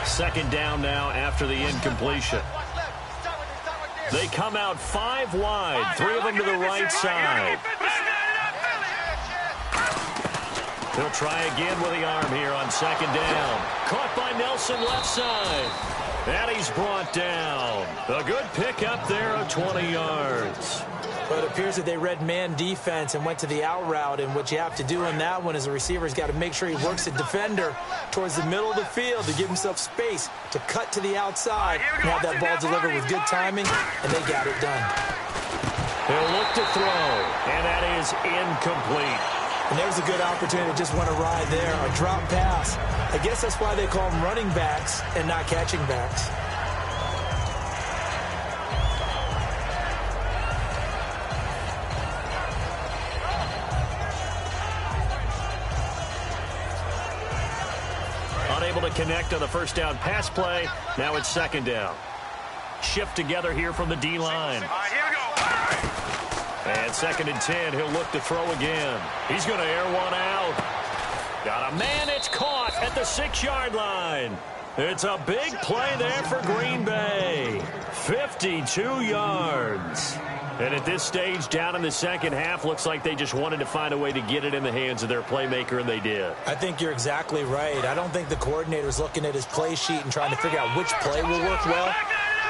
Second down now after the incompletion. They come out 5 wide, 3 of them to the right side. He'll try again with the arm here on second down. Caught by Nelson left side. And he's brought down. A good pick up there of 20 yards. But it appears that they read man defense and went to the out route. And what you have to do on that one is a receiver's got to make sure he works the defender towards the middle of the field to give himself space to cut to the outside and have that ball delivered with good timing. And they got it done. He'll look to throw. And that is incomplete. And there's a good opportunity to just want to ride there. A drop pass. I guess that's why they call them running backs and not catching backs. Unable to connect on the first down pass play. Now it's second down. Shift together here from the D-line. And second and 10, he'll look to throw again. He's going to air one out. Got a man, it's caught at the 6-yard line. It's a big play there for Green Bay. 52 yards. And at this stage, down in the second half, looks like they just wanted to find a way to get it in the hands of their playmaker, and they did. I think you're exactly right. I don't think the coordinator's looking at his play sheet and trying to figure out which play will work well.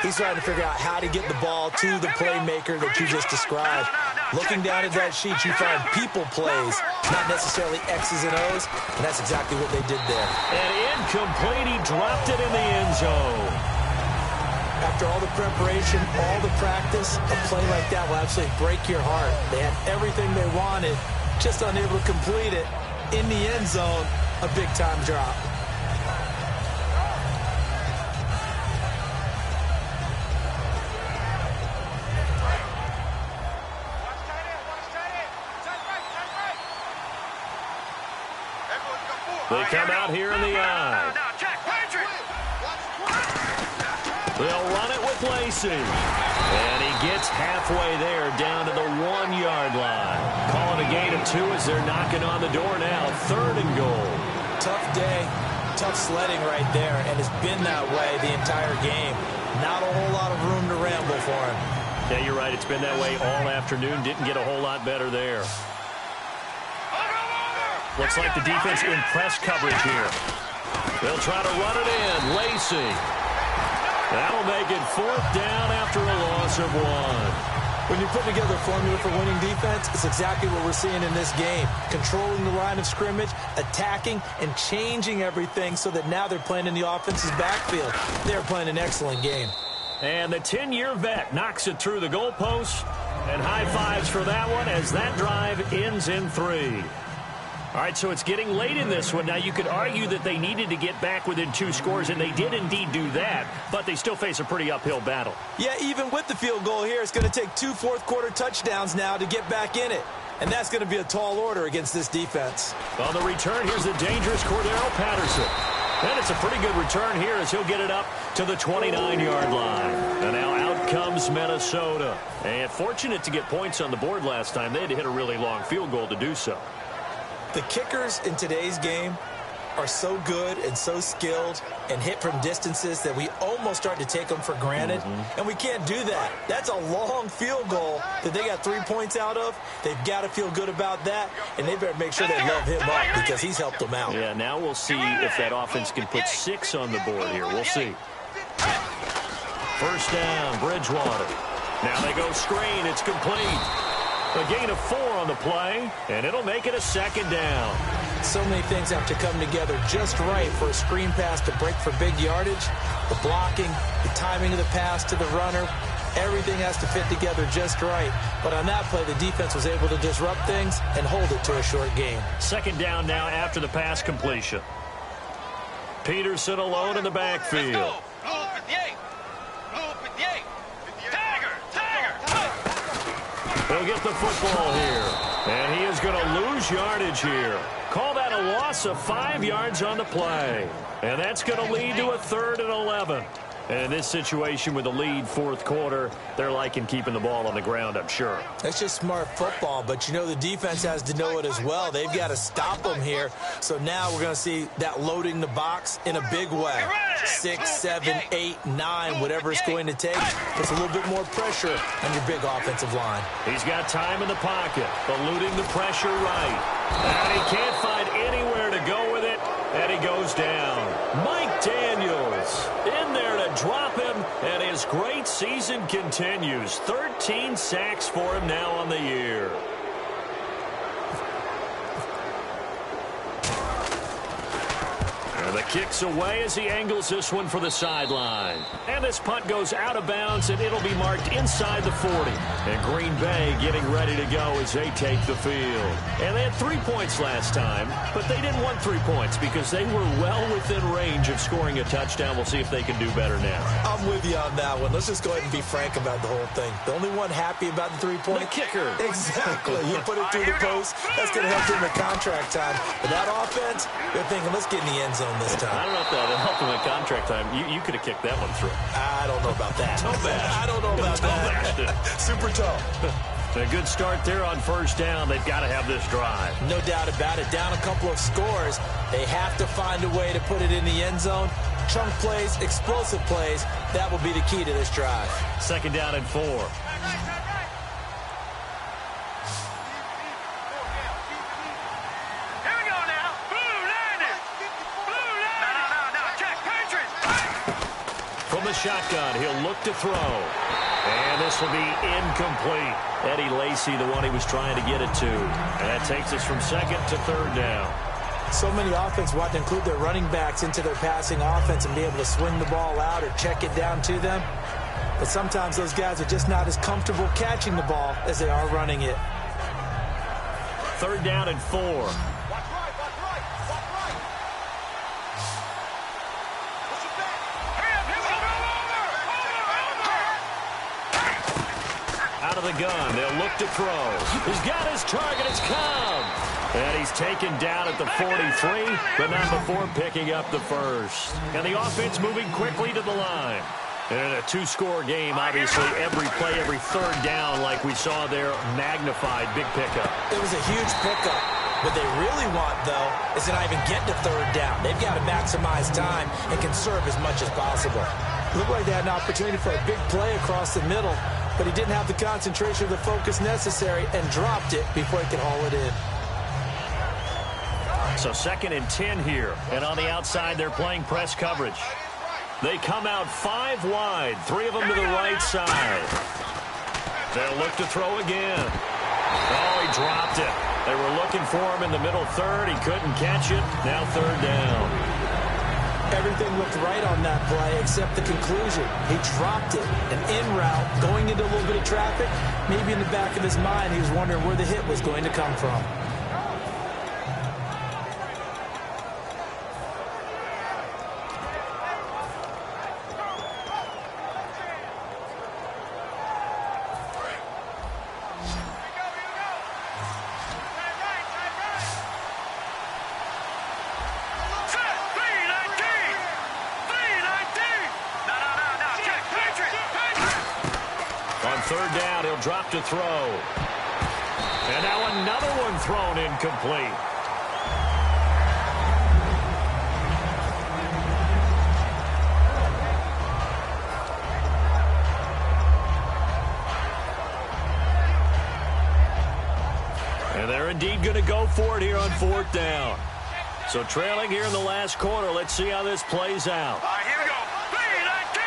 He's trying to figure out how to get the ball to the playmaker that you just described. Looking down at that sheet, you find people plays, not necessarily X's and O's, and that's exactly what they did there. And incomplete, he dropped it in the end zone. After all the preparation, all the practice, a play like that will absolutely break your heart. They had everything they wanted, just unable to complete it. In the end zone, a big-time drop. They come out here in the eye. They'll run it with Lacey. And he gets halfway there down to the 1-yard line. Calling a gain of 2 as they're knocking on the door now. 3rd and goal. Tough day, tough sledding right there, and it's been that way the entire game. Not a whole lot of room to ramble for him. Yeah, you're right. It's been that way all afternoon. Didn't get a whole lot better there. Looks like the defense in press coverage here. They'll try to run it in. Lacey. That'll make it 4th down after a loss of 1. When you put together a formula for winning defense, it's exactly what we're seeing in this game. Controlling the line of scrimmage, attacking, and changing everything so that now they're playing in the offense's backfield. They're playing an excellent game. And the 10-year vet knocks it through the goalpost. And high fives for that one as that drive ends in 3. All right, so it's getting late in this one. Now, you could argue that they needed to get back within 2 scores, and they did indeed do that, but they still face a pretty uphill battle. Yeah, even with the field goal here, it's going to take 2 fourth-quarter touchdowns now to get back in it. And that's going to be a tall order against this defense. On the return, here's the dangerous Cordero Patterson. And it's a pretty good return here as he'll get it up to the 29-yard line. And now out comes Minnesota. And fortunate to get points on the board last time. They had to hit a really long field goal to do so. The kickers in today's game are so good and so skilled and hit from distances that we almost start to take them for granted. And we can't do that. That's a long field goal that they got 3 points out of. They've got to feel good about that, and they better make sure they love him up because he's helped them out. Yeah, now we'll see if that offense can put 6 on the board here. We'll see. First down, Bridgewater. Now they go screen. It's complete. A gain of 4 on the play, and it'll make it a second down. So many things have to come together just right for a screen pass to break for big yardage. The blocking, the timing of the pass to the runner, everything has to fit together just right. But on that play, the defense was able to disrupt things and hold it to a short gain. Second down now after the pass completion. Peterson alone in the backfield. He'll get the football here. And he is going to lose yardage here. Call that a loss of 5 yards on the play. And that's going to lead to a 3rd and 11. And in this situation with the lead fourth quarter, they're liking keeping the ball on the ground, I'm sure. That's just smart football, but you know the defense has to know it as well. They've got to stop them here. So now we're going to see that loading the box in a big way. 6, 7, 8, 9, whatever it's going to take. Puts a little bit more pressure on your big offensive line. He's got time in the pocket, eluding the pressure right. And he can't find anywhere to go with it, and he goes down. Mike Daniels in there to drop him, and his great season continues. 13 sacks for him now on the year. And the kick's away as he angles this one for the sideline. And this punt goes out of bounds, and it'll be marked inside the 40. And Green Bay getting ready to go as they take the field. And they had 3 points last time, but they didn't want 3 points because they were well within range of scoring a touchdown. We'll see if they can do better now. I'm with you on that one. Let's just go ahead and be frank about the whole thing. The only one happy about the 3-point? The kicker. Exactly. You put it through the post. That's going to help him in contract time. But that offense, they're thinking, let's get in the end zone this time. I don't know if that helped him in contract time. You could have kicked that one through. I don't know about that. I don't know about that. Super tough. A good start there on first down. They've got to have this drive. No doubt about it. Down a couple of scores. They have to find a way to put it in the end zone. Chunk plays, explosive plays. That will be the key to this drive. Second down and 4. From the shotgun, he'll look to throw. And this will be incomplete. Eddie Lacy, the one he was trying to get it to. And that takes us from second to third down. So many offense want to include their running backs into their passing offense and be able to swing the ball out or check it down to them. But sometimes those guys are just not as comfortable catching the ball as they are running it. Third down and 4. Out of the gun, they'll look to throw. He's got his target, it's Cobb. And he's taken down at the 43, but not before picking up the first. And the offense moving quickly to the line. And in a 2-score game, obviously, every play, every third down, like we saw there, magnified, big pickup. It was a huge pickup. What they really want, though, is to not even get to third down. They've got to maximize time and conserve as much as possible. It looked like they had an opportunity for a big play across the middle, but he didn't have the concentration or the focus necessary and dropped it before he could haul it in. So second and 10 here, and on the outside, they're playing press coverage. They come out 5 wide, 3 of them to the right side. They'll look to throw again. Oh, he dropped it. They were looking for him in the middle third. He couldn't catch it. Now third down. Everything looked right on that play except the conclusion. He dropped it. An in route, going into a little bit of traffic. Maybe in the back of his mind, he was wondering where the hit was going to come from. Third down, he'll drop to throw. And now another one thrown incomplete. indeed going to go for it here on 4th down. So trailing here in the last quarter. Let's see how this plays out. All right, here we go. 3-19.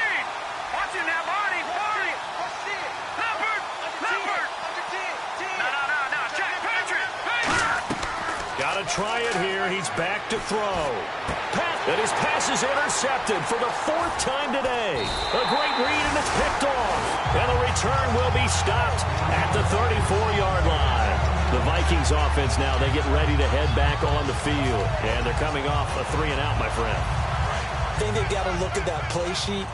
Watching that body. Leopard. No. Check. Patriot. Got to try it here. He's back to throw. And his pass is intercepted for the 4th time today. A great read, and it's picked off. And the return will be stopped at the 34-yard line. The Vikings offense now, they get ready to head back on the field. And they're coming off a 3-and-out, my friend. I think they've got to look at that play sheet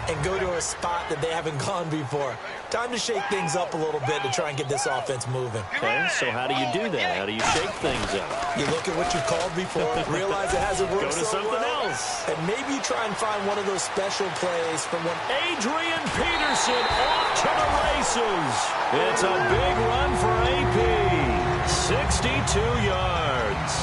and go to a spot that they haven't gone before. Time to shake things up a little bit to try and get this offense moving. Okay, so how do you do that? How do you shake things up? You look at what you called before, realize it hasn't worked Go to something else. and maybe you try and find one of those special plays from one. Adrian Peterson off to the races. It's a big run for AP. 62 yards.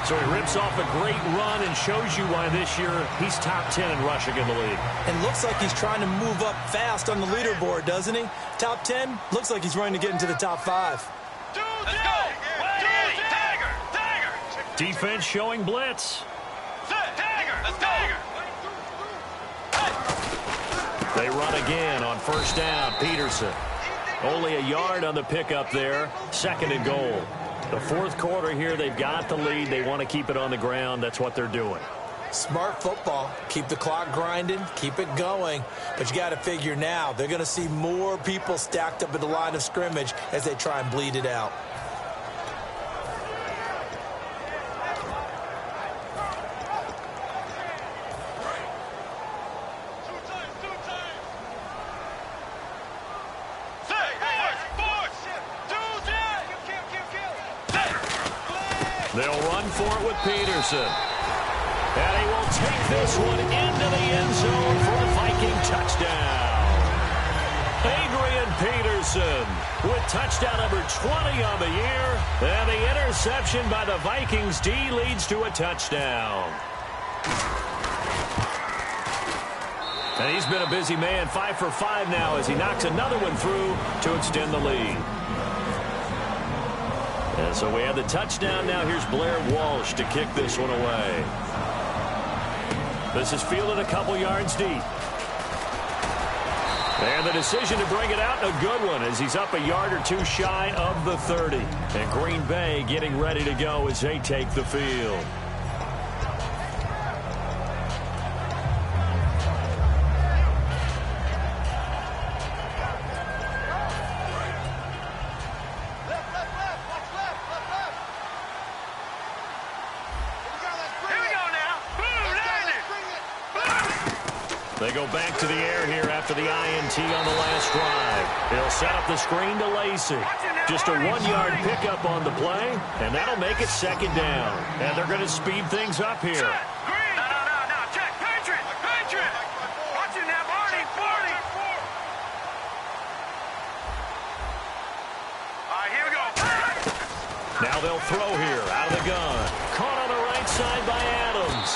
So he rips off a great run and shows you why this year he's top 10 in rushing in the league. And looks like he's trying to move up fast on the leaderboard, doesn't he? Top 10, looks like he's running to get into the top 5. Let's go. Tiger. Defense showing blitz. Tiger. Let's go. They run again on 1st down. Peterson. Only a yard on the pickup there. 2nd and goal. The 4th quarter here, they've got the lead. They want to keep it on the ground. That's what they're doing. Smart football. Keep the clock grinding. Keep it going. But you got to figure now, they're going to see more people stacked up at the line of scrimmage as they try and bleed it out. They'll run for it with Peterson. And he will take this one into the end zone for a Viking touchdown. Adrian Peterson with touchdown number 20 on the year. And the interception by the Vikings D leads to a touchdown. And he's been a busy man, 5 for 5 now as he knocks another one through to extend the lead. And so we have the touchdown now. Here's Blair Walsh to kick this one away. This is fielded a couple yards deep. And the decision to bring it out, a good one, as he's up a yard or two shy of the 30. And Green Bay getting ready to go as they take the field. They go back to the air here after the INT on the last drive. He'll set up the screen to Lacey. Just a 1-yard pickup on the play, and that'll make it 2nd down. And they're going to speed things up here. No. Check. Patriot. Watching that 40. All right, here we go. Now they'll throw here out of the gun. Caught on the right side by Adams.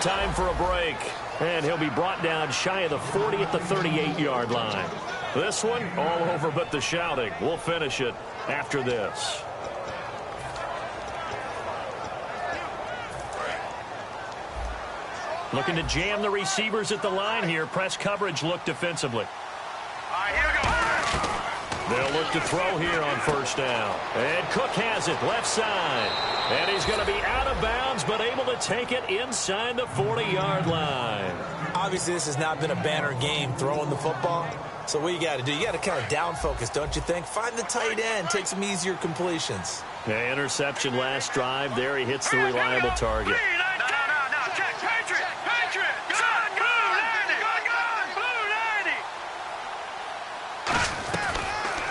Time for a break. And he'll be brought down shy of the 40 at the 38-yard line. This one, all over but the shouting. We'll finish it after this. Looking to jam the receivers at the line here. Press coverage look defensively. All right, here we go. They'll look to throw here on 1st down. And Cook has it left side. And he's going to be out of bounds, but able to take it inside the 40-yard line. Obviously, this has not been a banner game throwing the football. So what you got to do, you got to kind of down focus, don't you think? Find the tight end, take some easier completions. Yeah, interception last drive. There he hits the reliable target. No. Check. Patriot. Gun. Blue 90.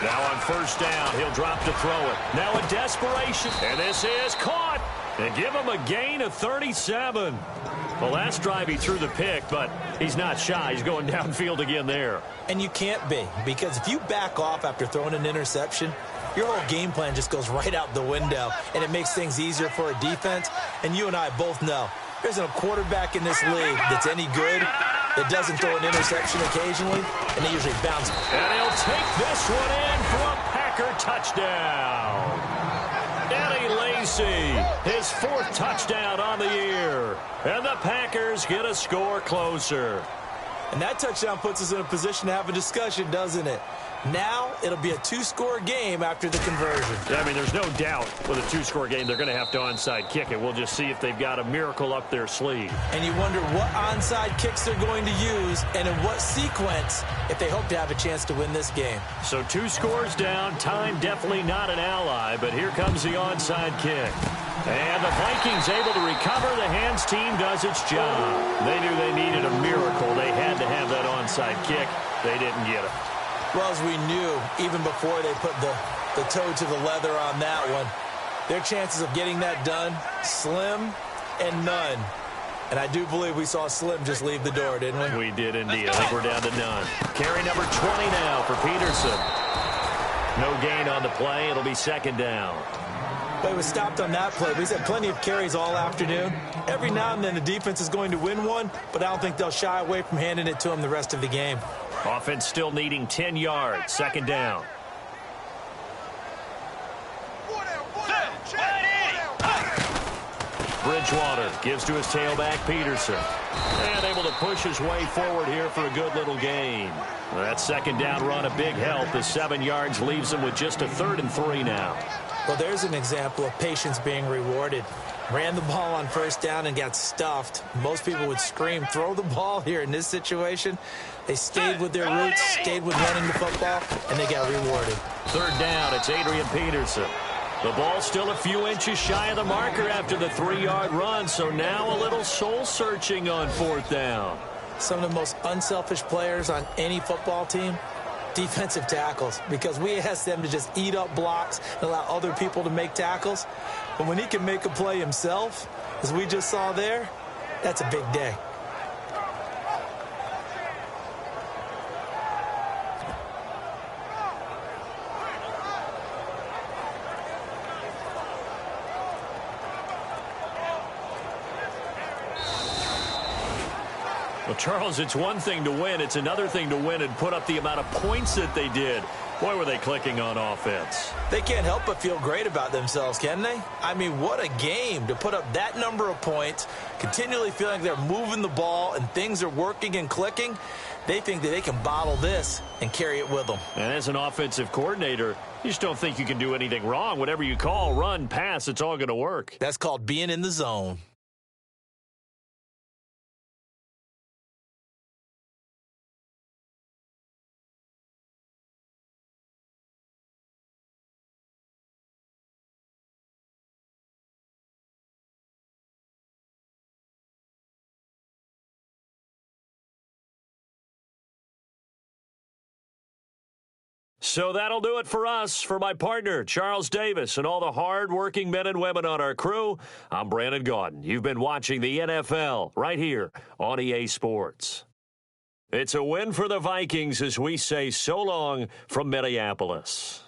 Now on 1st down, he'll drop to throw it. Now a desperation. And this is caught. And give him a gain of 37. Well, last drive he threw the pick, but he's not shy. He's going downfield again there. And you can't be, because if you back off after throwing an interception, your whole game plan just goes right out the window, and it makes things easier for a defense. And you and I both know there isn't a quarterback in this league that's any good that doesn't throw an interception occasionally, and they usually bounce. And he'll take this one in for a Packer touchdown. Kelsey, his 4th touchdown on the year. And the Packers get a score closer. And that touchdown puts us in a position to have a discussion, doesn't it? Now it'll be a 2-score game after the conversion. Yeah, I mean, there's no doubt with a 2-score game they're going to have to onside kick it. We'll just see if they've got a miracle up their sleeve. And you wonder what onside kicks they're going to use and in what sequence if they hope to have a chance to win this game. So 2 scores down. Time definitely not an ally, but here comes the onside kick. And the Vikings able to recover. The hands team does its job. They knew they needed a miracle. They had to have that onside kick. They didn't get it. Well, as we knew, even before they put the toe to the leather on that one, their chances of getting that done, slim and none. And I do believe we saw Slim just leave the door, didn't we? We did indeed. I think we're down to none. Carry number 20 now for Peterson. No gain on the play. It'll be 2nd down. But he was stopped on that play. We've had plenty of carries all afternoon. Every now and then the defense is going to win one, but I don't think they'll shy away from handing it to him the rest of the game. Offense still needing 10 yards. 2nd down. Bridgewater gives to his tailback, Peterson. And able to push his way forward here for a good little gain. That 2nd down run a big help. The 7 yards leaves him with just a 3rd and 3 now. Well, there's an example of patience being rewarded. Ran the ball on 1st down and got stuffed. Most people would scream, throw the ball here. In this situation, they stayed with their roots, stayed with running the football, and they got rewarded. 3rd down, it's Adrian Peterson. The ball still a few inches shy of the marker after the 3-yard run, so now a little soul-searching on 4th down. Some of the most unselfish players on any football team, defensive tackles, because we ask them to just eat up blocks and allow other people to make tackles. But when he can make a play himself, as we just saw there, that's a big day. Well, Charles, it's one thing to win. It's another thing to win and put up the amount of points that they did. Boy, were they clicking on offense. They can't help but feel great about themselves, can they? I mean, what a game to put up that number of points, continually feeling they're moving the ball and things are working and clicking. They think that they can bottle this and carry it with them. And as an offensive coordinator, you just don't think you can do anything wrong. Whatever you call, run, pass, it's all going to work. That's called being in the zone. So that'll do it for us. For my partner, Charles Davis, and all the hard-working men and women on our crew, I'm Brandon Gaudin. You've been watching the NFL right here on EA Sports. It's a win for the Vikings as we say so long from Minneapolis.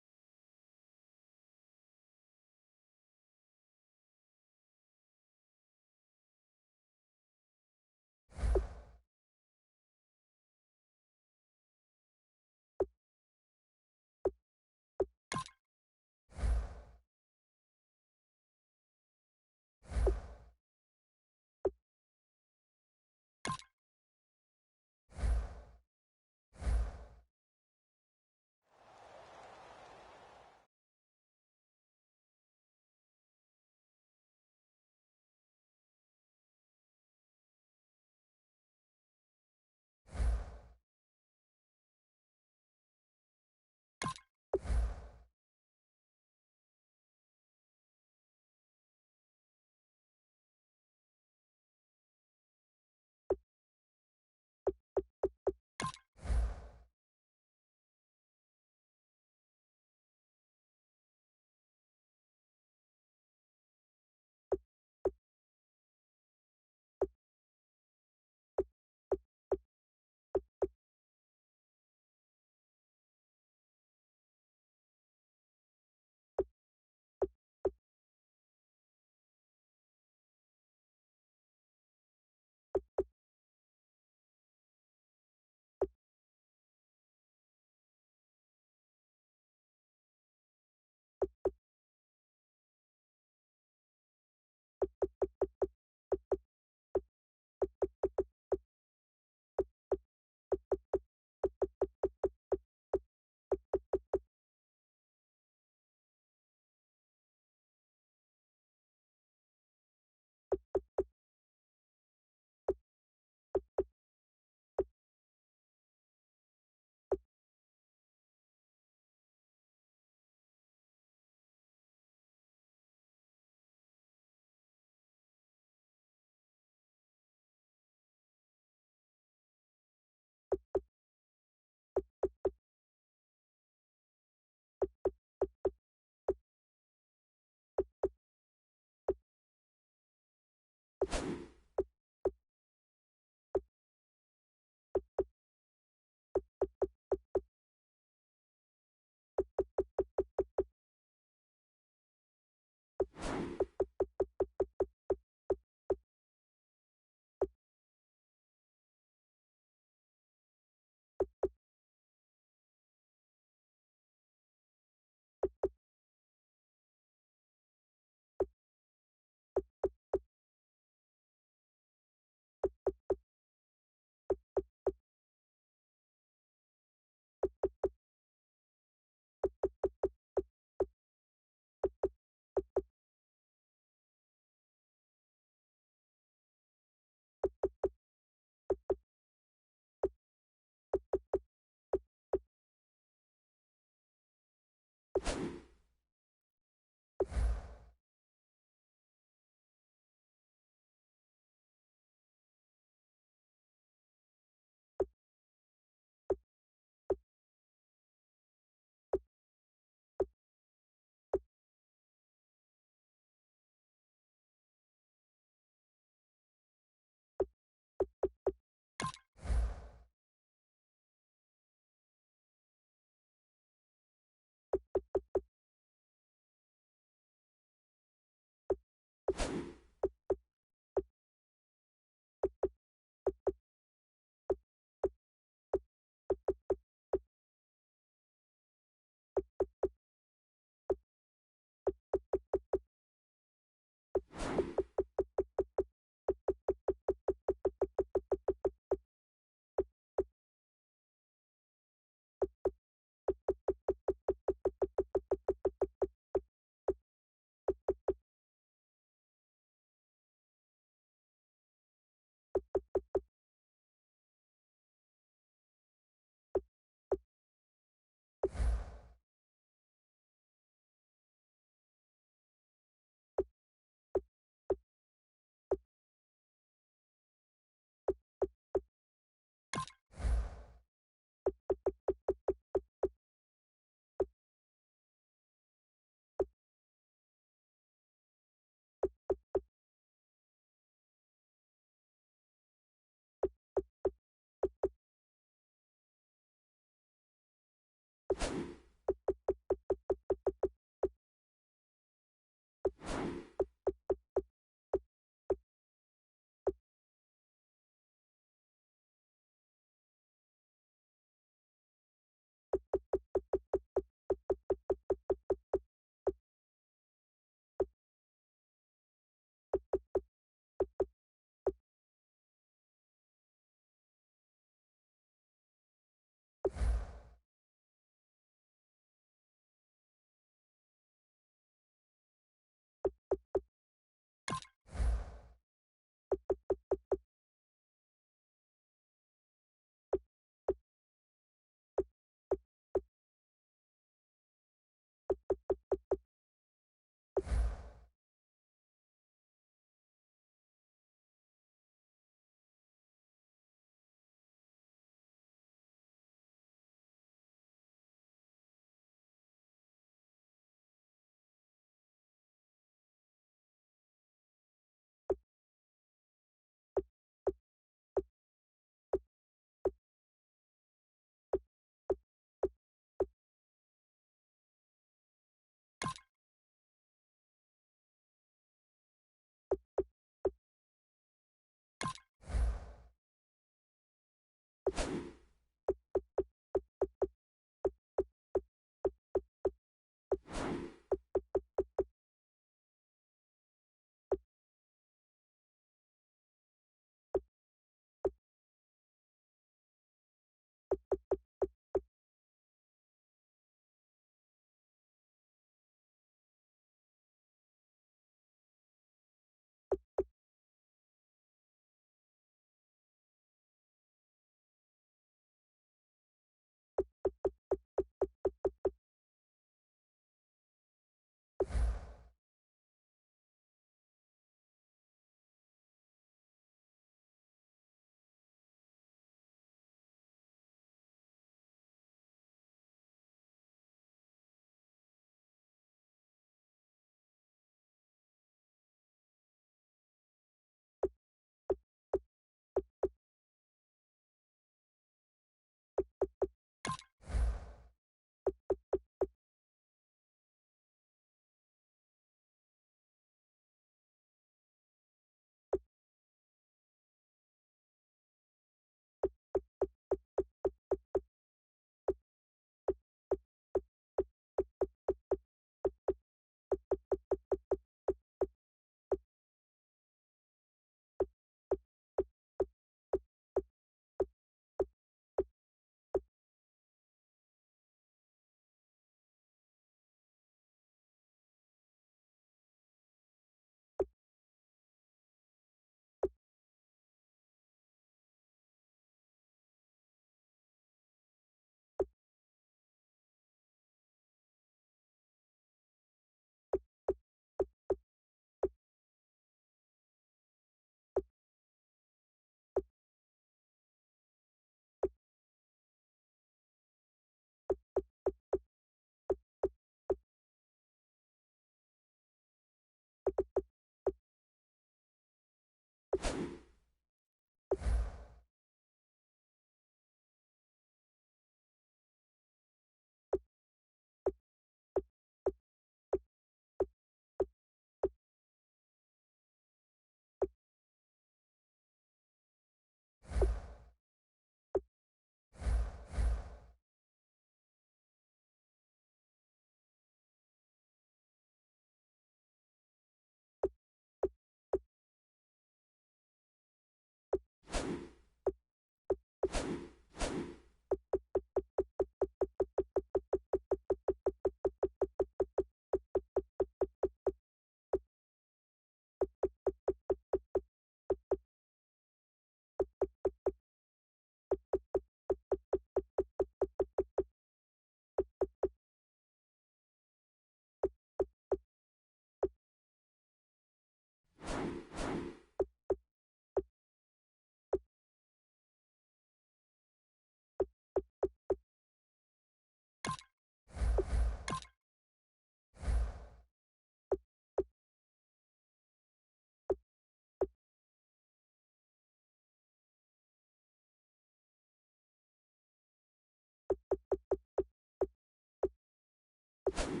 you